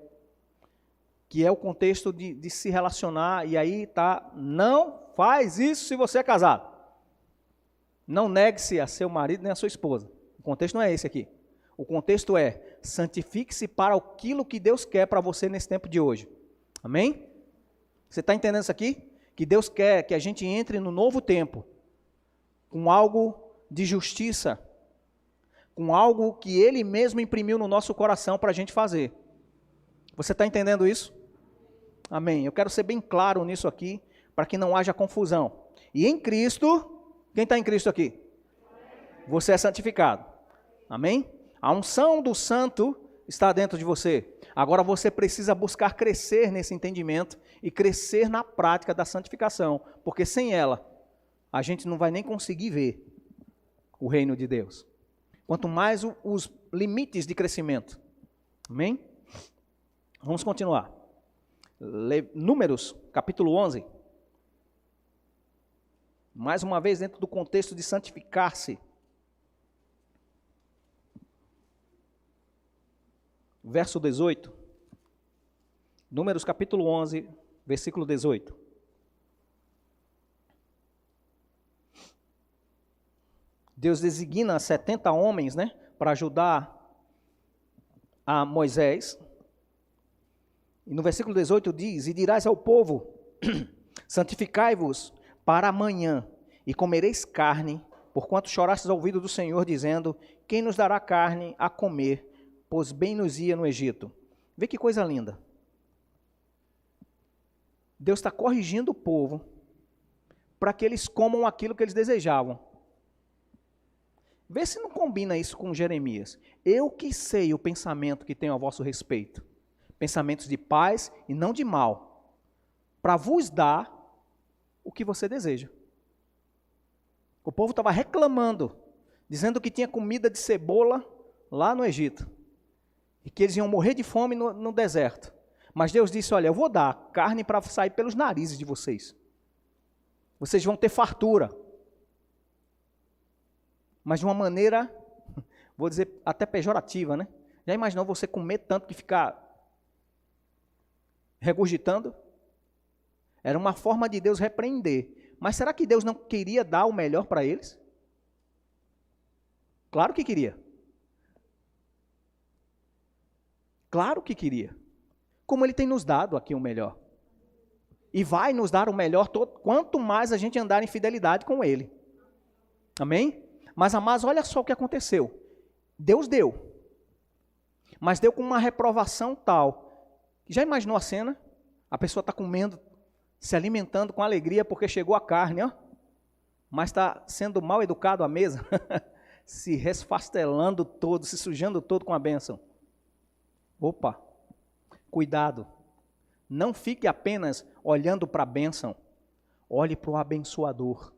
que é o contexto de se relacionar, e aí está, não faz isso se você é casado. Não negue-se a seu marido nem a sua esposa. O contexto não é esse aqui. O contexto é, santifique-se para aquilo que Deus quer para você nesse tempo de hoje. Amém? Você está entendendo isso aqui? Que Deus quer que a gente entre no novo tempo, com algo de justiça, com algo que Ele mesmo imprimiu no nosso coração para a gente fazer. Você está entendendo isso? Amém. Eu quero ser bem claro nisso aqui, para que não haja confusão. E em Cristo, quem está em Cristo aqui? Você é santificado. Amém? A unção do santo está dentro de você. Agora você precisa buscar crescer nesse entendimento e crescer na prática da santificação, porque sem ela, a gente não vai nem conseguir ver o reino de Deus. Quanto mais os limites de crescimento. Amém? Vamos continuar. Números, capítulo 11. Mais uma vez dentro do contexto de santificar-se. verso 18. Números capítulo 11, versículo 18. Deus designa 70 homens, né, para ajudar a Moisés. E no versículo 18 diz: e dirás ao povo, santificai-vos para amanhã, e comereis carne, porquanto chorastes ao ouvido do Senhor, dizendo, quem nos dará carne a comer, pois bem nos ia no Egito. Vê que coisa linda. Deus está corrigindo o povo, para que eles comam aquilo que eles desejavam. Vê se não combina isso com Jeremias. Eu que sei o pensamento que tenho a vosso respeito. Pensamentos de paz e não de mal, para vos dar o que você deseja. O povo estava reclamando, dizendo que tinha comida de cebola lá no Egito, e que eles iam morrer de fome no deserto. Mas Deus disse, olha, eu vou dar carne para sair pelos narizes de vocês. Vocês vão ter fartura. Mas de uma maneira, vou dizer, até pejorativa, né? Já imaginou você comer tanto que ficar regurgitando? Era uma forma de Deus repreender. Mas será que Deus não queria dar o melhor para eles? Claro que queria. Claro que queria. Como Ele tem nos dado aqui o melhor. E vai nos dar o melhor quanto mais a gente andar em fidelidade com Ele. Amém? Mas, amados, olha só o que aconteceu. Deus deu. Mas deu com uma reprovação tal. Já imaginou a cena? A pessoa está comendo, se alimentando com alegria porque chegou a carne, ó. Mas está sendo mal educado à mesa. Se resfastelando todo, se sujando todo com a bênção. Opa, cuidado. Não fique apenas olhando para a bênção. Olhe para o abençoador.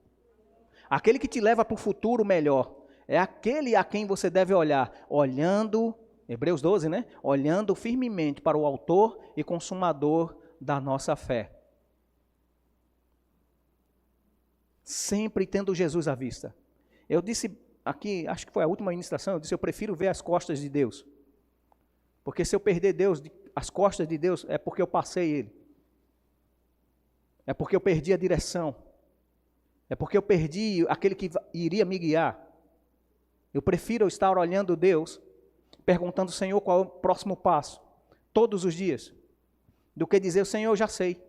Aquele que te leva para o futuro melhor. É aquele a quem você deve olhar. Olhando, Hebreus 12, né? Olhando firmemente para o autor e consumador da nossa fé. Sempre tendo Jesus à vista. Eu disse aqui, acho que foi a última ministração, eu disse, eu prefiro ver as costas de Deus. Porque se eu perder Deus, as costas de Deus, é porque eu passei Ele. É porque eu perdi a direção. É porque eu perdi aquele que iria me guiar. Eu prefiro estar olhando Deus, perguntando, Senhor, qual é o próximo passo? Todos os dias. Do que dizer, Senhor, eu já sei.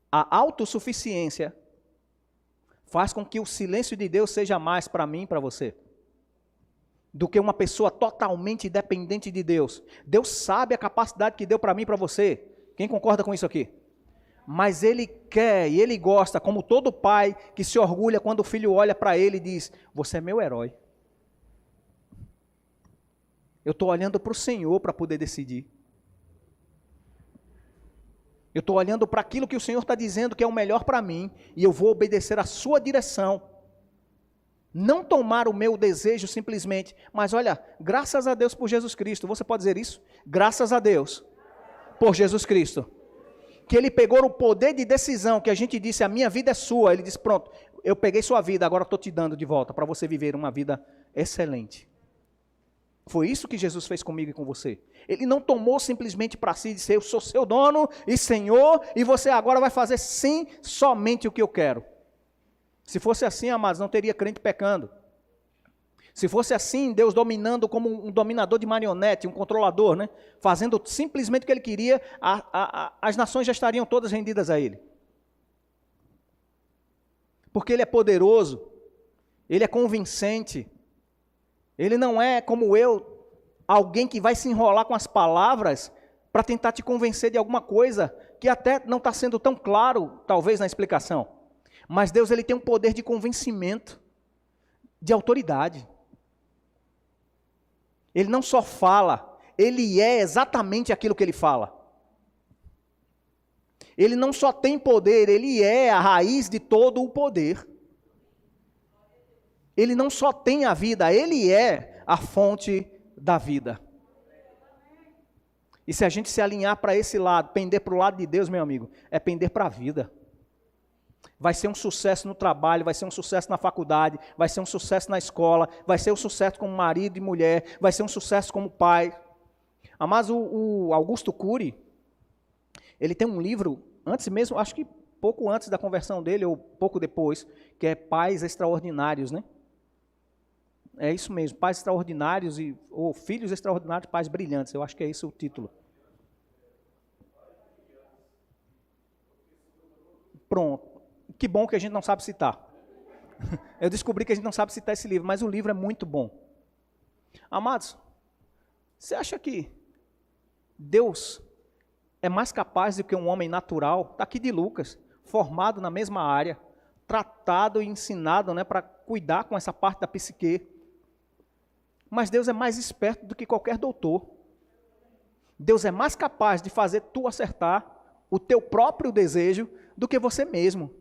A autossuficiência faz com que o silêncio de Deus seja mais para mim e para você. Do que uma pessoa totalmente dependente de Deus. Deus sabe a capacidade que deu para mim e para você. Quem concorda com isso aqui? Mas Ele quer e Ele gosta, como todo pai que se orgulha quando o filho olha para ele e diz, você é meu herói. Eu estou olhando para o Senhor para poder decidir. Eu estou olhando para aquilo que o Senhor está dizendo que é o melhor para mim, e eu vou obedecer a sua direção. Não tomar o meu desejo simplesmente, mas olha, graças a Deus por Jesus Cristo. Você pode dizer isso? Graças a Deus por Jesus Cristo. Que Ele pegou o poder de decisão, que a gente disse, a minha vida é sua. Ele disse, pronto, eu peguei sua vida, agora estou te dando de volta, para você viver uma vida excelente. Foi isso que Jesus fez comigo e com você. Ele não tomou simplesmente para si e disse, eu sou seu dono e Senhor, e você agora vai fazer sim, somente o que eu quero. Se fosse assim, amados, não teria crente pecando. Se fosse assim, Deus dominando como um dominador de marionete, um controlador, né? Fazendo simplesmente o que Ele queria, as nações já estariam todas rendidas a Ele. Porque Ele é poderoso, Ele é convincente, Ele não é como eu, alguém que vai se enrolar com as palavras para tentar te convencer de alguma coisa que até não está sendo tão claro, talvez, na explicação. Mas Deus, Ele tem um poder de convencimento, de autoridade. Ele não só fala, Ele é exatamente aquilo que Ele fala. Ele não só tem poder, Ele é a raiz de todo o poder. Ele não só tem a vida, Ele é a fonte da vida. E se a gente se alinhar para esse lado, pender para o lado de Deus, meu amigo, é pender para a vida. Vai ser um sucesso no trabalho, vai ser um sucesso na faculdade, vai ser um sucesso na escola, vai ser um sucesso como marido e mulher, vai ser um sucesso como pai. Mas o Augusto Cury, ele tem um livro, antes mesmo, acho que pouco antes da conversão dele, ou pouco depois, que é Pais Extraordinários, né? É isso mesmo, Pais Extraordinários, ou Filhos Extraordinários, Pais Brilhantes, eu acho que é esse o título. Pronto, que bom que a gente não sabe citar. Eu descobri que a gente não sabe citar esse livro, mas o livro é muito bom. Amados, você acha que Deus é mais capaz do que um homem natural, daqui de Lucas, formado na mesma área, tratado e ensinado, né, para cuidar com essa parte da psique? Mas Deus é mais esperto do que qualquer doutor. Deus é mais capaz de fazer tu acertar o teu próprio desejo do que você mesmo.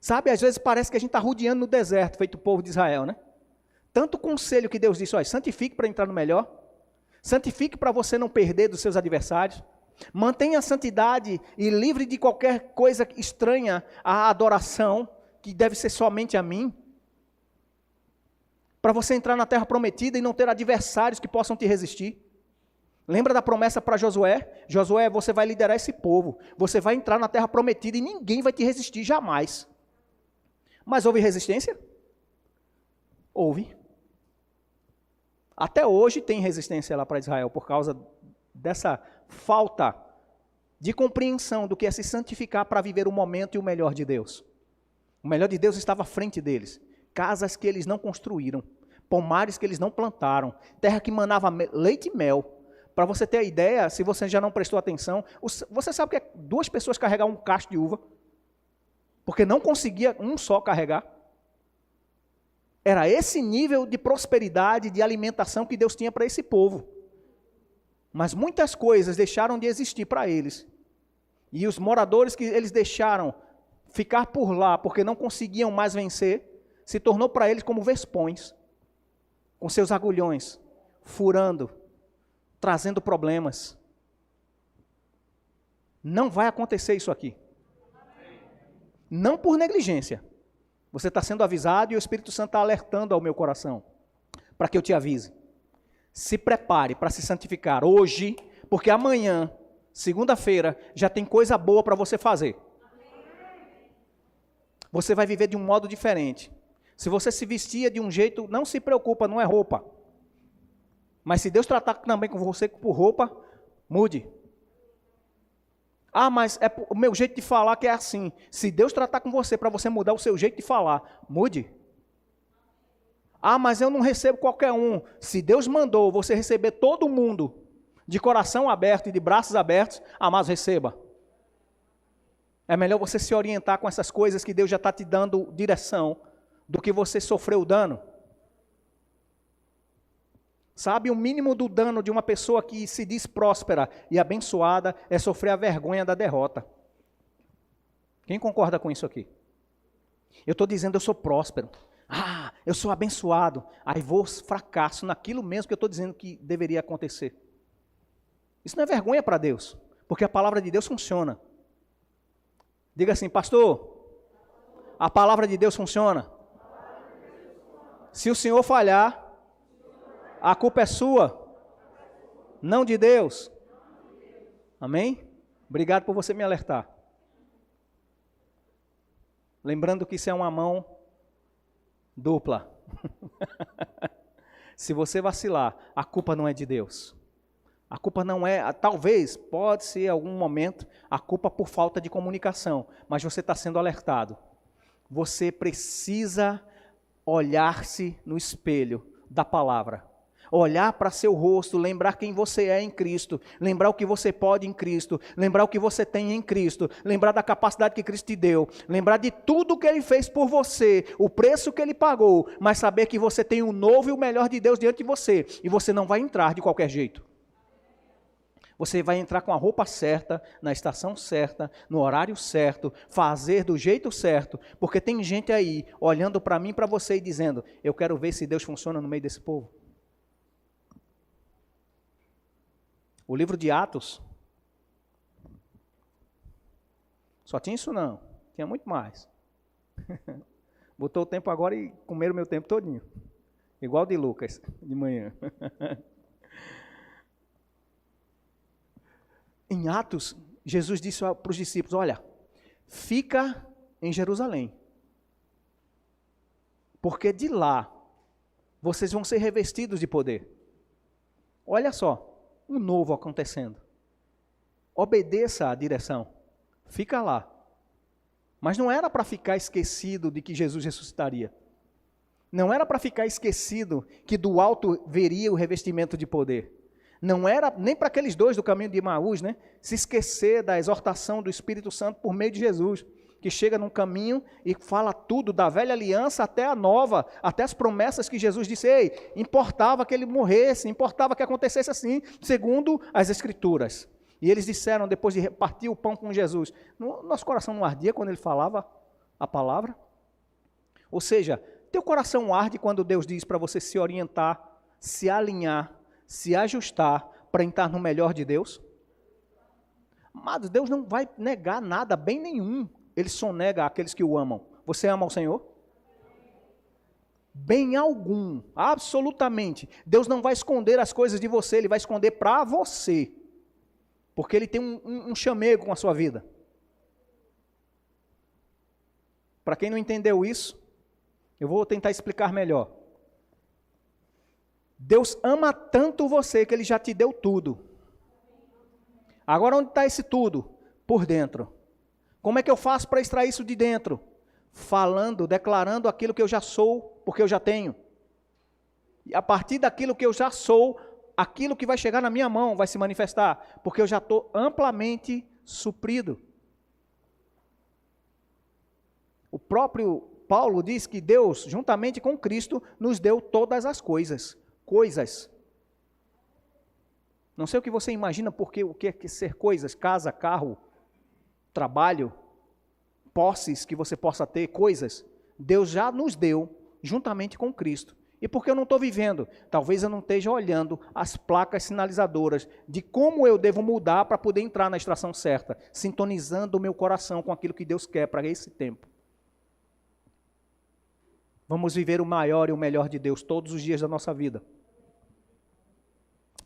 Sabe, às vezes parece que a gente está rodeando no deserto, feito o povo de Israel, né? Tanto conselho que Deus disse, olha, santifique para entrar no melhor, santifique para você não perder dos seus adversários, mantenha a santidade e livre de qualquer coisa estranha à adoração, que deve ser somente a mim, para você entrar na terra prometida e não ter adversários que possam te resistir. Lembra da promessa para Josué? Josué, você vai liderar esse povo, você vai entrar na terra prometida e ninguém vai te resistir jamais. Mas houve resistência? Houve. Até hoje tem resistência lá para Israel, por causa dessa falta de compreensão do que é se santificar para viver o momento e o melhor de Deus. O melhor de Deus estava à frente deles. Casas que eles não construíram, pomares que eles não plantaram, terra que manava leite e mel. Para você ter a ideia, se você já não prestou atenção, você sabe que é 2 pessoas carregar um cacho de uva, porque não conseguia um só carregar. Era esse nível de prosperidade, de alimentação que Deus tinha para esse povo. Mas muitas coisas deixaram de existir para eles. E os moradores que eles deixaram ficar por lá, porque não conseguiam mais vencer, se tornou para eles como vespões, com seus agulhões, furando, trazendo problemas. Não vai acontecer isso aqui. Não por negligência. Você está sendo avisado e o Espírito Santo está alertando ao meu coração, para que eu te avise. Se prepare para se santificar hoje, porque amanhã, segunda-feira, já tem coisa boa para você fazer. Você vai viver de um modo diferente. Se você se vestia de um jeito, não se preocupa, não é roupa. Mas se Deus tratar também com você por roupa, mude. Mas é o meu jeito de falar que é assim. Se Deus tratar com você para você mudar o seu jeito de falar, mude. Mas eu não recebo qualquer um. Se Deus mandou você receber todo mundo de coração aberto e de braços abertos, mas receba. É melhor você se orientar com essas coisas que Deus já está te dando direção, do que você sofreu o dano. Sabe, o mínimo do dano de uma pessoa que se diz próspera e abençoada é sofrer a vergonha da derrota. Quem concorda com isso aqui? Eu estou dizendo, eu sou próspero. Eu sou abençoado. Aí vou fracasso naquilo mesmo que eu estou dizendo que deveria acontecer. Isso não é vergonha para Deus, porque a palavra de Deus funciona. Diga assim, pastor, a palavra de Deus funciona. Se o senhor falhar, a culpa é sua, não de Deus. Amém? Obrigado por você me alertar. Lembrando que isso é uma mão dupla. Se você vacilar, a culpa não é de Deus. A culpa não é, talvez, pode ser em algum momento, a culpa por falta de comunicação, mas você está sendo alertado. Você precisa olhar-se no espelho da palavra. Olhar para seu rosto, lembrar quem você é em Cristo, lembrar o que você pode em Cristo, lembrar o que você tem em Cristo, lembrar da capacidade que Cristo te deu, lembrar de tudo que Ele fez por você, o preço que Ele pagou, mas saber que você tem o novo e o melhor de Deus diante de você, e você não vai entrar de qualquer jeito. Você vai entrar com a roupa certa, na estação certa, no horário certo, fazer do jeito certo, porque tem gente aí olhando para mim e para você e dizendo, eu quero ver se Deus funciona no meio desse povo. O livro de Atos, só tinha isso não, tinha muito mais. Botou o tempo agora e comeram o meu tempo todinho, igual de Lucas, de manhã. Em Atos, Jesus disse para os discípulos, olha, fica em Jerusalém, porque de lá vocês vão ser revestidos de poder. Olha só, um novo acontecendo. Obedeça à direção, fica lá. Mas não era para ficar esquecido de que Jesus ressuscitaria. Não era para ficar esquecido que do alto viria o revestimento de poder. Não era nem para aqueles dois do caminho de Emaús, né, se esquecer da exortação do Espírito Santo por meio de Jesus, que chega num caminho e fala tudo, da velha aliança até a nova, até as promessas que Jesus disse, ei, importava que ele morresse, importava que acontecesse assim, segundo as Escrituras. E eles disseram, depois de partir o pão com Jesus, nosso coração não ardia quando ele falava a palavra? Ou seja, teu coração arde quando Deus diz para você se orientar, se alinhar, se ajustar para entrar no melhor de Deus? Amados, Deus não vai negar nada, bem nenhum. Ele só nega aqueles que o amam. Você ama o Senhor? Bem algum, absolutamente. Deus não vai esconder as coisas de você, Ele vai esconder para você. Porque Ele tem um chamego com a sua vida. Para quem não entendeu isso, eu vou tentar explicar melhor. Deus ama tanto você que Ele já te deu tudo. Agora onde está esse tudo? Por dentro. Como é que eu faço para extrair isso de dentro? Falando, declarando aquilo que eu já sou, porque eu já tenho. E a partir daquilo que eu já sou, aquilo que vai chegar na minha mão vai se manifestar, porque eu já estou amplamente suprido. O próprio Paulo diz que Deus, juntamente com Cristo, nos deu todas as coisas. Não sei o que você imagina, porque o que é ser coisas, casa, carro, trabalho, posses que você possa ter, coisas, Deus já nos deu juntamente com Cristo. E porque eu não estou vivendo? Talvez eu não esteja olhando as placas sinalizadoras de como eu devo mudar para poder entrar na estação certa, sintonizando o meu coração com aquilo que Deus quer para esse tempo. Vamos viver o maior e o melhor de Deus todos os dias da nossa vida.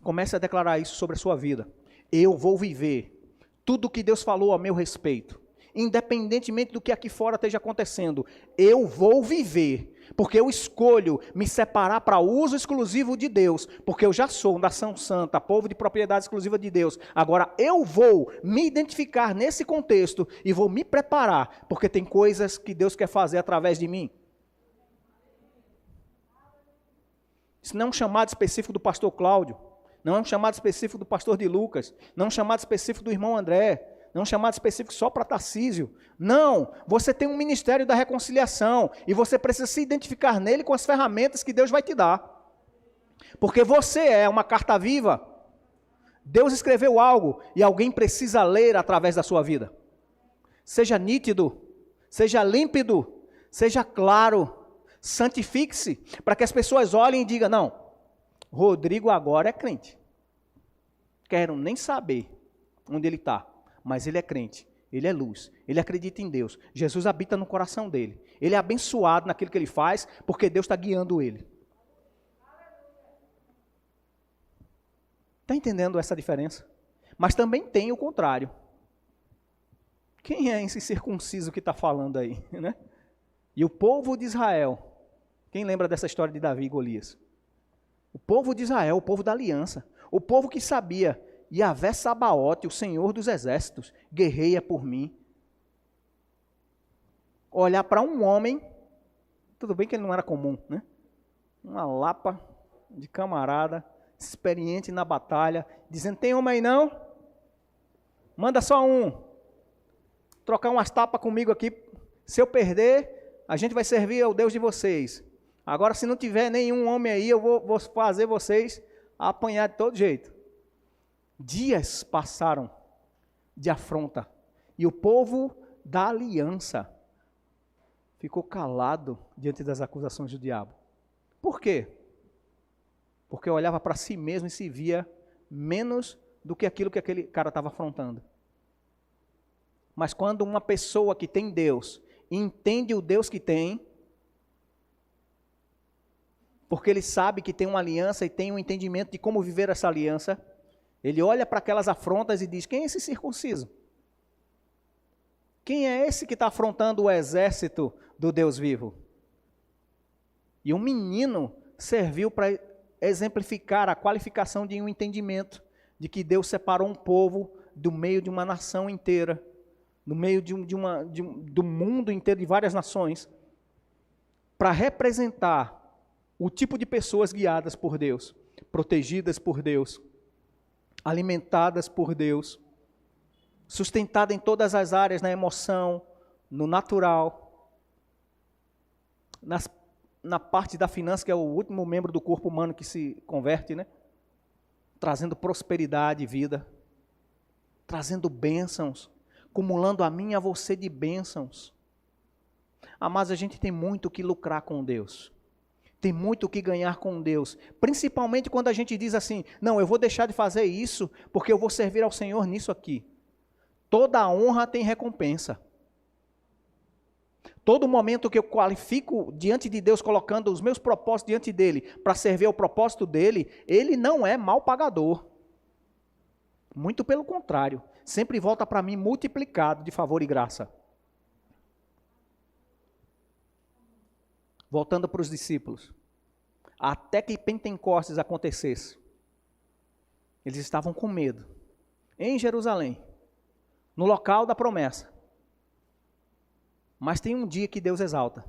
Comece a declarar isso sobre a sua vida. Eu vou viver tudo o que Deus falou a meu respeito, independentemente do que aqui fora esteja acontecendo, eu vou viver, porque eu escolho me separar para uso exclusivo de Deus, porque eu já sou nação santa, povo de propriedade exclusiva de Deus. Agora eu vou me identificar nesse contexto e vou me preparar, porque tem coisas que Deus quer fazer através de mim. Isso não é um chamado específico do pastor Cláudio, não é um chamado específico do pastor de Lucas, não é um chamado específico do irmão André, não é um chamado específico só para Tarcísio. Não, você tem um ministério da reconciliação e você precisa se identificar nele com as ferramentas que Deus vai te dar. Porque você é uma carta viva. Deus escreveu algo e alguém precisa ler através da sua vida. Seja nítido, seja límpido, seja claro, santifique-se, para que as pessoas olhem e digam, não, Rodrigo agora é crente. Quero nem saber onde ele está, mas ele é crente, ele é luz, ele acredita em Deus. Jesus habita no coração dele. Ele é abençoado naquilo que ele faz, porque Deus está guiando ele. Está entendendo essa diferença? Mas também tem o contrário. Quem é esse circunciso que está falando aí, né? E o povo de Israel, quem lembra dessa história de Davi e Golias? O povo de Israel, o povo da aliança, o povo que sabia, Yahvé Sabaote, o Senhor dos exércitos, guerreia por mim. Olhar para um homem, tudo bem que ele não era comum, né? Uma lapa de camarada, experiente na batalha, dizendo, tem homem aí não? Manda só um. Trocar umas tapas comigo aqui, se eu perder, a gente vai servir ao Deus de vocês. Agora, se não tiver nenhum homem aí, eu vou fazer vocês apanhar de todo jeito. Dias passaram de afronta, e o povo da aliança ficou calado diante das acusações do diabo. Por quê? Porque olhava para si mesmo e se via menos do que aquilo que aquele cara estava afrontando. Mas quando uma pessoa que tem Deus, entende o Deus que tem, porque ele sabe que tem uma aliança e tem um entendimento de como viver essa aliança, Ele olha para aquelas afrontas e diz: quem é esse circunciso? Quem é esse que está afrontando o exército do Deus vivo? E um menino serviu para exemplificar a qualificação de um entendimento de que Deus separou um povo do meio de uma nação inteira, no meio do mundo inteiro, de várias nações, para representar o tipo de pessoas guiadas por Deus, protegidas por Deus, alimentadas por Deus, sustentadas em todas as áreas, na emoção, no natural, na parte da finança, que é o último membro do corpo humano que se converte, né? Trazendo prosperidade e vida, trazendo bênçãos, acumulando a mim e a você de bênçãos. Mas a gente tem muito que lucrar com Deus. Tem muito que ganhar com Deus. Principalmente quando a gente diz assim: não, eu vou deixar de fazer isso, porque eu vou servir ao Senhor nisso aqui. Toda honra tem recompensa. Todo momento que eu qualifico diante de Deus, colocando os meus propósitos diante dele, para servir ao propósito dele, ele não é mal pagador. Muito pelo contrário, sempre volta para mim multiplicado de favor e graça. Voltando para os discípulos. Até que Pentecostes acontecesse, eles estavam com medo. Em Jerusalém, no local da promessa. Mas tem um dia que Deus exalta.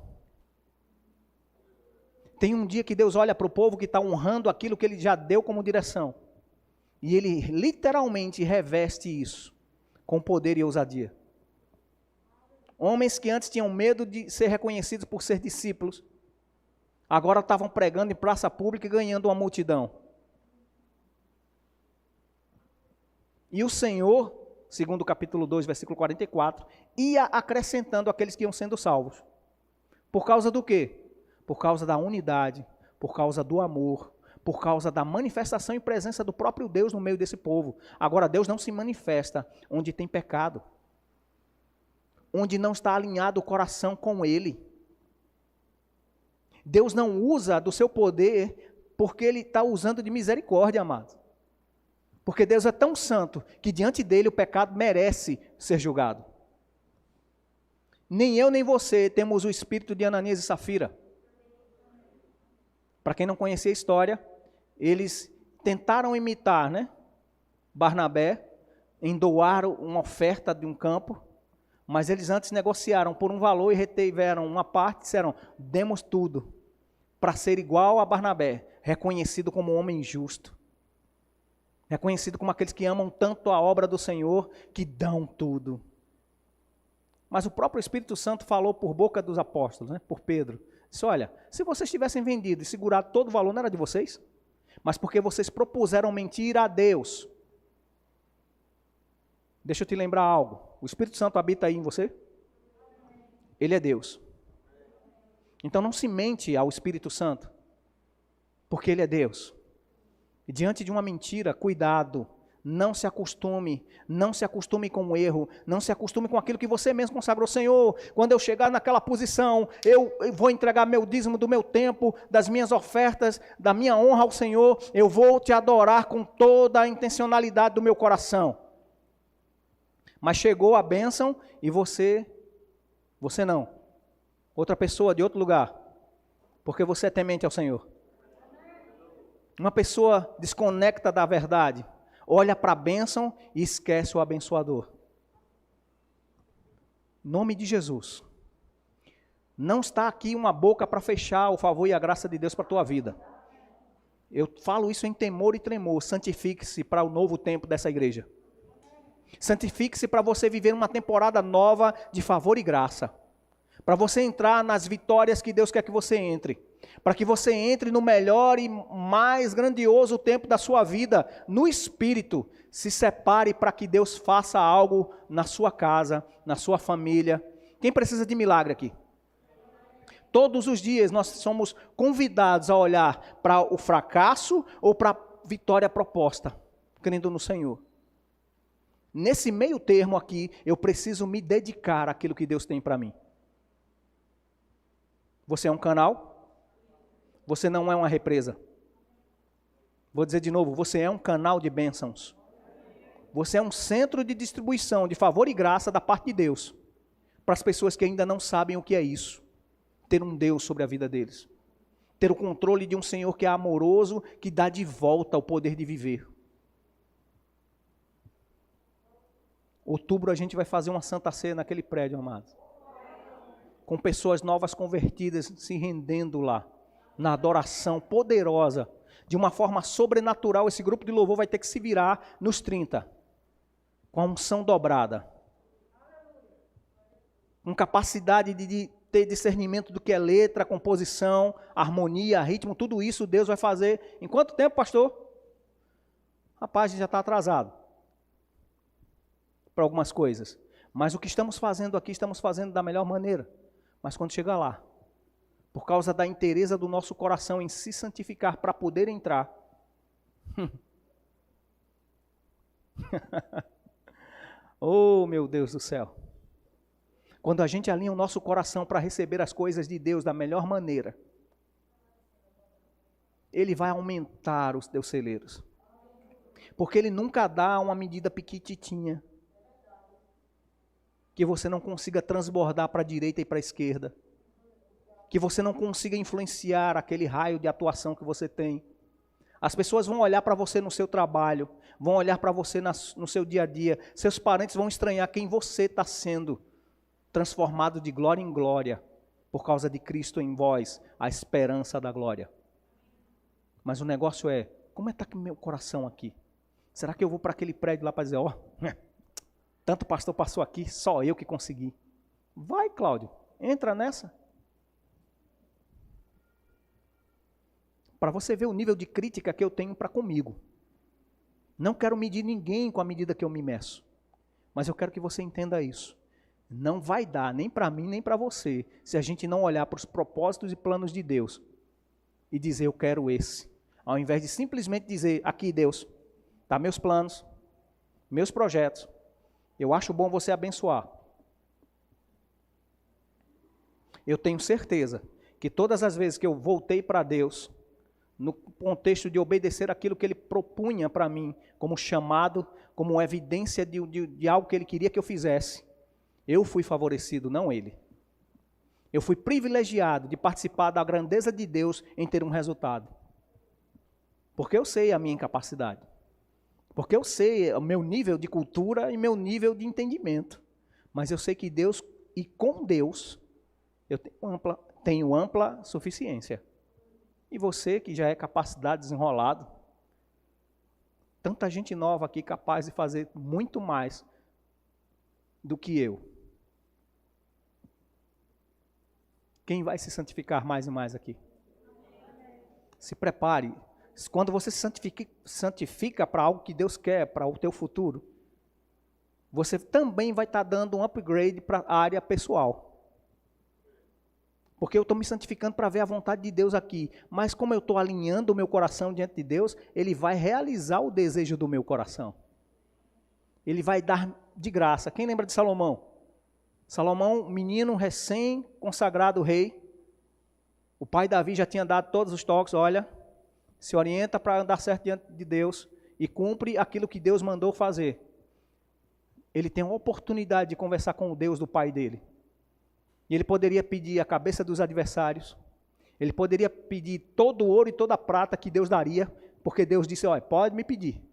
Tem um dia que Deus olha para o povo que está honrando aquilo que ele já deu como direção. E ele literalmente reveste isso com poder e ousadia. Homens que antes tinham medo de ser reconhecidos por ser discípulos, agora estavam pregando em praça pública e ganhando uma multidão. E o Senhor, segundo o capítulo 2, versículo 44, ia acrescentando aqueles que iam sendo salvos. Por causa do quê? Por causa da unidade, por causa do amor, por causa da manifestação e presença do próprio Deus no meio desse povo. Agora, Deus não se manifesta onde tem pecado, onde não está alinhado o coração com Ele. Deus não usa do seu poder porque Ele está usando de misericórdia, amados. Porque Deus é tão santo que diante dele o pecado merece ser julgado. Nem eu nem você temos o espírito de Ananias e Safira. Para quem não conhecia a história, eles tentaram imitar, né, Barnabé, em doar uma oferta de um campo, mas eles antes negociaram por um valor e retiveram uma parte, disseram: demos tudo, para ser igual a Barnabé, reconhecido como um homem justo, reconhecido como aqueles que amam tanto a obra do Senhor, que dão tudo. Mas o próprio Espírito Santo falou por boca dos apóstolos, né, por Pedro, disse: olha, se vocês tivessem vendido e segurado todo o valor, não era de vocês? Mas porque vocês propuseram mentir a Deus. Deixa eu te lembrar algo. O Espírito Santo habita aí em você? Ele é Deus. Então não se mente ao Espírito Santo, porque Ele é Deus. E diante de uma mentira, cuidado. Não se acostume com o erro, não se acostume com aquilo que você mesmo consagrou. Senhor, quando eu chegar naquela posição, eu vou entregar meu dízimo do meu tempo, das minhas ofertas, da minha honra ao Senhor, eu vou te adorar com toda a intencionalidade do meu coração. Mas chegou a bênção e você não. Outra pessoa de outro lugar, porque você é temente ao Senhor. Uma pessoa desconecta da verdade, olha para a bênção e esquece o abençoador. Em nome de Jesus. Não está aqui uma boca para fechar o favor e a graça de Deus para a tua vida. Eu falo isso em temor e tremor. Santifique-se para o novo tempo dessa igreja. Santifique-se para você viver uma temporada nova de favor e graça. Para você entrar nas vitórias que Deus quer que você entre. Para que você entre no melhor e mais grandioso tempo da sua vida, no Espírito. Se separe para que Deus faça algo na sua casa, na sua família. Quem precisa de milagre aqui? Todos os dias nós somos convidados a olhar para o fracasso ou para a vitória proposta, crendo no Senhor. Nesse meio termo aqui, eu preciso me dedicar àquilo que Deus tem para mim. Você é um canal? Você não é uma represa. Vou dizer de novo, você é um canal de bênçãos. Você é um centro de distribuição de favor e graça da parte de Deus, para as pessoas que ainda não sabem o que é isso, ter um Deus sobre a vida deles, ter o controle de um Senhor que é amoroso, que dá de volta o poder de viver. Outubro a gente vai fazer uma Santa Ceia naquele prédio, amados, com pessoas novas convertidas se rendendo lá, na adoração poderosa, de uma forma sobrenatural. Esse grupo de louvor vai ter que se virar nos 30, com a unção dobrada, com capacidade de ter discernimento do que é letra, composição, harmonia, ritmo, tudo isso Deus vai fazer. Em quanto tempo, pastor? Rapaz, a gente já está atrasado para algumas coisas, mas o que estamos fazendo aqui, estamos fazendo da melhor maneira. Mas quando chegar lá, por causa da inteireza do nosso coração em se santificar para poder entrar, oh meu Deus do céu, quando a gente alinha o nosso coração para receber as coisas de Deus da melhor maneira, Ele vai aumentar os teus celeiros, porque Ele nunca dá uma medida pequititinha, que você não consiga transbordar para a direita e para a esquerda, que você não consiga influenciar aquele raio de atuação que você tem. As pessoas vão olhar para você no seu trabalho, vão olhar para você no seu dia a dia, seus parentes vão estranhar quem você está sendo, transformado de glória em glória, por causa de Cristo em vós, a esperança da glória. Mas o negócio é, como é que está meu coração aqui? Será que eu vou para aquele prédio lá para dizer, ó, tanto pastor passou aqui, só eu que consegui. Vai, Cláudio, entra nessa. Para você ver o nível de crítica que eu tenho para comigo. Não quero medir ninguém com a medida que eu me meço. Mas eu quero que você entenda isso. Não vai dar, nem para mim, nem para você, se a gente não olhar para os propósitos e planos de Deus e dizer, eu quero esse. Ao invés de simplesmente dizer, aqui Deus, tá meus planos, meus projetos. Eu acho bom você abençoar. Eu tenho certeza que todas as vezes que eu voltei para Deus, no contexto de obedecer aquilo que Ele propunha para mim, como chamado, como evidência de algo que Ele queria que eu fizesse, eu fui favorecido, não Ele. Eu fui privilegiado de participar da grandeza de Deus em ter um resultado. Porque eu sei a minha incapacidade. Porque eu sei o meu nível de cultura e meu nível de entendimento. Mas eu sei que Deus, e com Deus, eu tenho ampla suficiência. E você que já é capacidade desenrolado, tanta gente nova aqui capaz de fazer muito mais do que eu. Quem vai se santificar mais e mais aqui? Se prepare. Quando você se santifica para algo que Deus quer, para o teu futuro, você também vai estar dando um upgrade para a área pessoal. Porque eu estou me santificando para ver a vontade de Deus aqui. Mas como eu estou alinhando o meu coração diante de Deus, Ele vai realizar o desejo do meu coração. Ele vai dar de graça. Quem lembra de Salomão? Salomão, menino recém-consagrado rei. O pai Davi já tinha dado todos os toques, olha, se orienta para andar certo diante de Deus e cumpre aquilo que Deus mandou fazer. Ele tem uma oportunidade de conversar com o Deus do pai dele. E ele poderia pedir a cabeça dos adversários. Ele poderia pedir todo o ouro e toda a prata que Deus daria, porque Deus disse, olha, pode me pedir.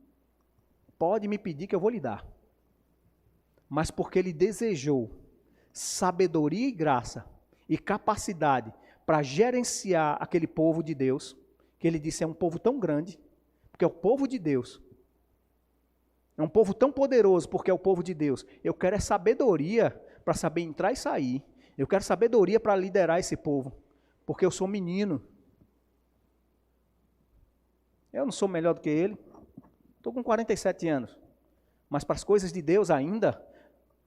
Pode me pedir que eu vou lhe dar. Mas porque ele desejou sabedoria e graça e capacidade para gerenciar aquele povo de Deus, que ele disse é um povo tão grande, porque é o povo de Deus. É um povo tão poderoso, porque é o povo de Deus. Eu quero é sabedoria para saber entrar e sair. Eu quero sabedoria para liderar esse povo, porque eu sou menino. Eu não sou melhor do que ele. Estou com 47 anos. Mas para as coisas de Deus ainda,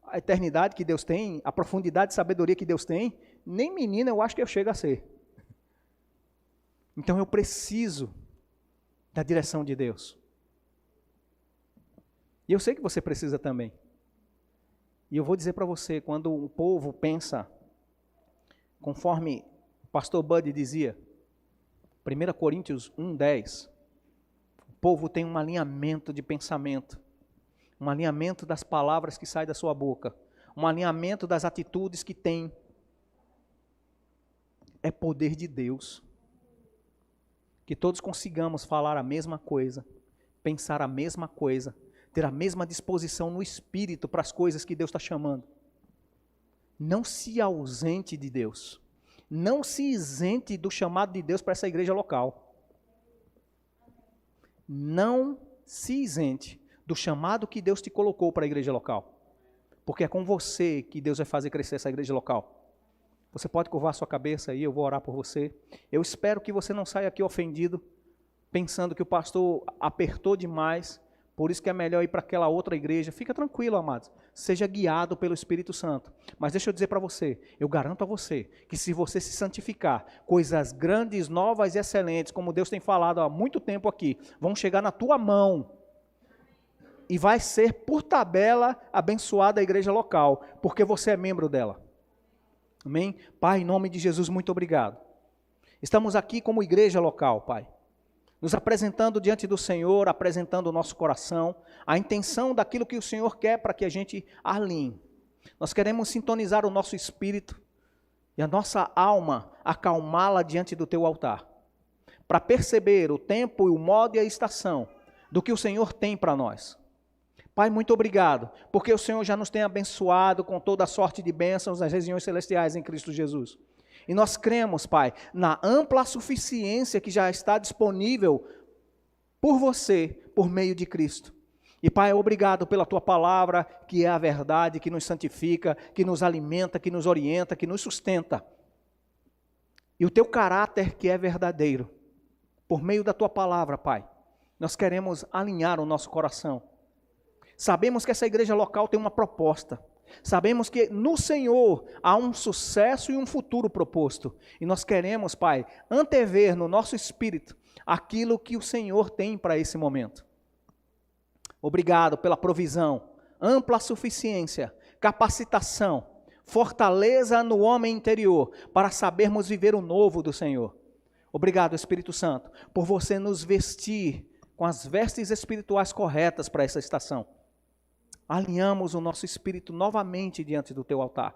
a eternidade que Deus tem, a profundidade de sabedoria que Deus tem, nem menino eu acho que eu chego a ser. Então eu preciso da direção de Deus. E eu sei que você precisa também. E eu vou dizer para você, quando o povo pensa, conforme o pastor Bud dizia, 1 Coríntios 1:10, o povo tem um alinhamento de pensamento, um alinhamento das palavras que saem da sua boca, um alinhamento das atitudes que tem. É poder de Deus. Que todos consigamos falar a mesma coisa, pensar a mesma coisa, ter a mesma disposição no espírito para as coisas que Deus está chamando. Não se ausente de Deus. Não se isente do chamado de Deus para essa igreja local. Não se isente do chamado que Deus te colocou para a igreja local. Porque é com você que Deus vai fazer crescer essa igreja local. Você pode curvar sua cabeça aí, eu vou orar por você. Eu espero que você não saia aqui ofendido, pensando que o pastor apertou demais, por isso que é melhor ir para aquela outra igreja. Fica tranquilo, amados. Seja guiado pelo Espírito Santo. Mas deixa eu dizer para você, eu garanto a você, que se você se santificar, coisas grandes, novas e excelentes, como Deus tem falado há muito tempo aqui, vão chegar na tua mão. E vai ser, por tabela, abençoada a igreja local, porque você é membro dela. Amém? Pai, em nome de Jesus, muito obrigado. Estamos aqui como igreja local, Pai. Nos apresentando diante do Senhor, apresentando o nosso coração, a intenção daquilo que o Senhor quer para que a gente alinhe. Nós queremos sintonizar o nosso espírito e a nossa alma, acalmá-la diante do Teu altar, para perceber o tempo, o modo e a estação do que o Senhor tem para nós. Pai, muito obrigado, porque o Senhor já nos tem abençoado com toda a sorte de bênçãos nas regiões celestiais em Cristo Jesus. E nós cremos, Pai, na ampla suficiência que já está disponível por você, por meio de Cristo. E Pai, obrigado pela Tua palavra, que é a verdade, que nos santifica, que nos alimenta, que nos orienta, que nos sustenta. E o Teu caráter que é verdadeiro, por meio da Tua palavra, Pai, nós queremos alinhar o nosso coração. Sabemos que essa igreja local tem uma proposta. Sabemos que no Senhor há um sucesso e um futuro proposto. E nós queremos, Pai, antever no nosso espírito aquilo que o Senhor tem para esse momento. Obrigado pela provisão, ampla suficiência, capacitação, fortaleza no homem interior, para sabermos viver o novo do Senhor. Obrigado, Espírito Santo, por você nos vestir com as vestes espirituais corretas para essa estação. Alinhamos o nosso espírito novamente diante do Teu altar,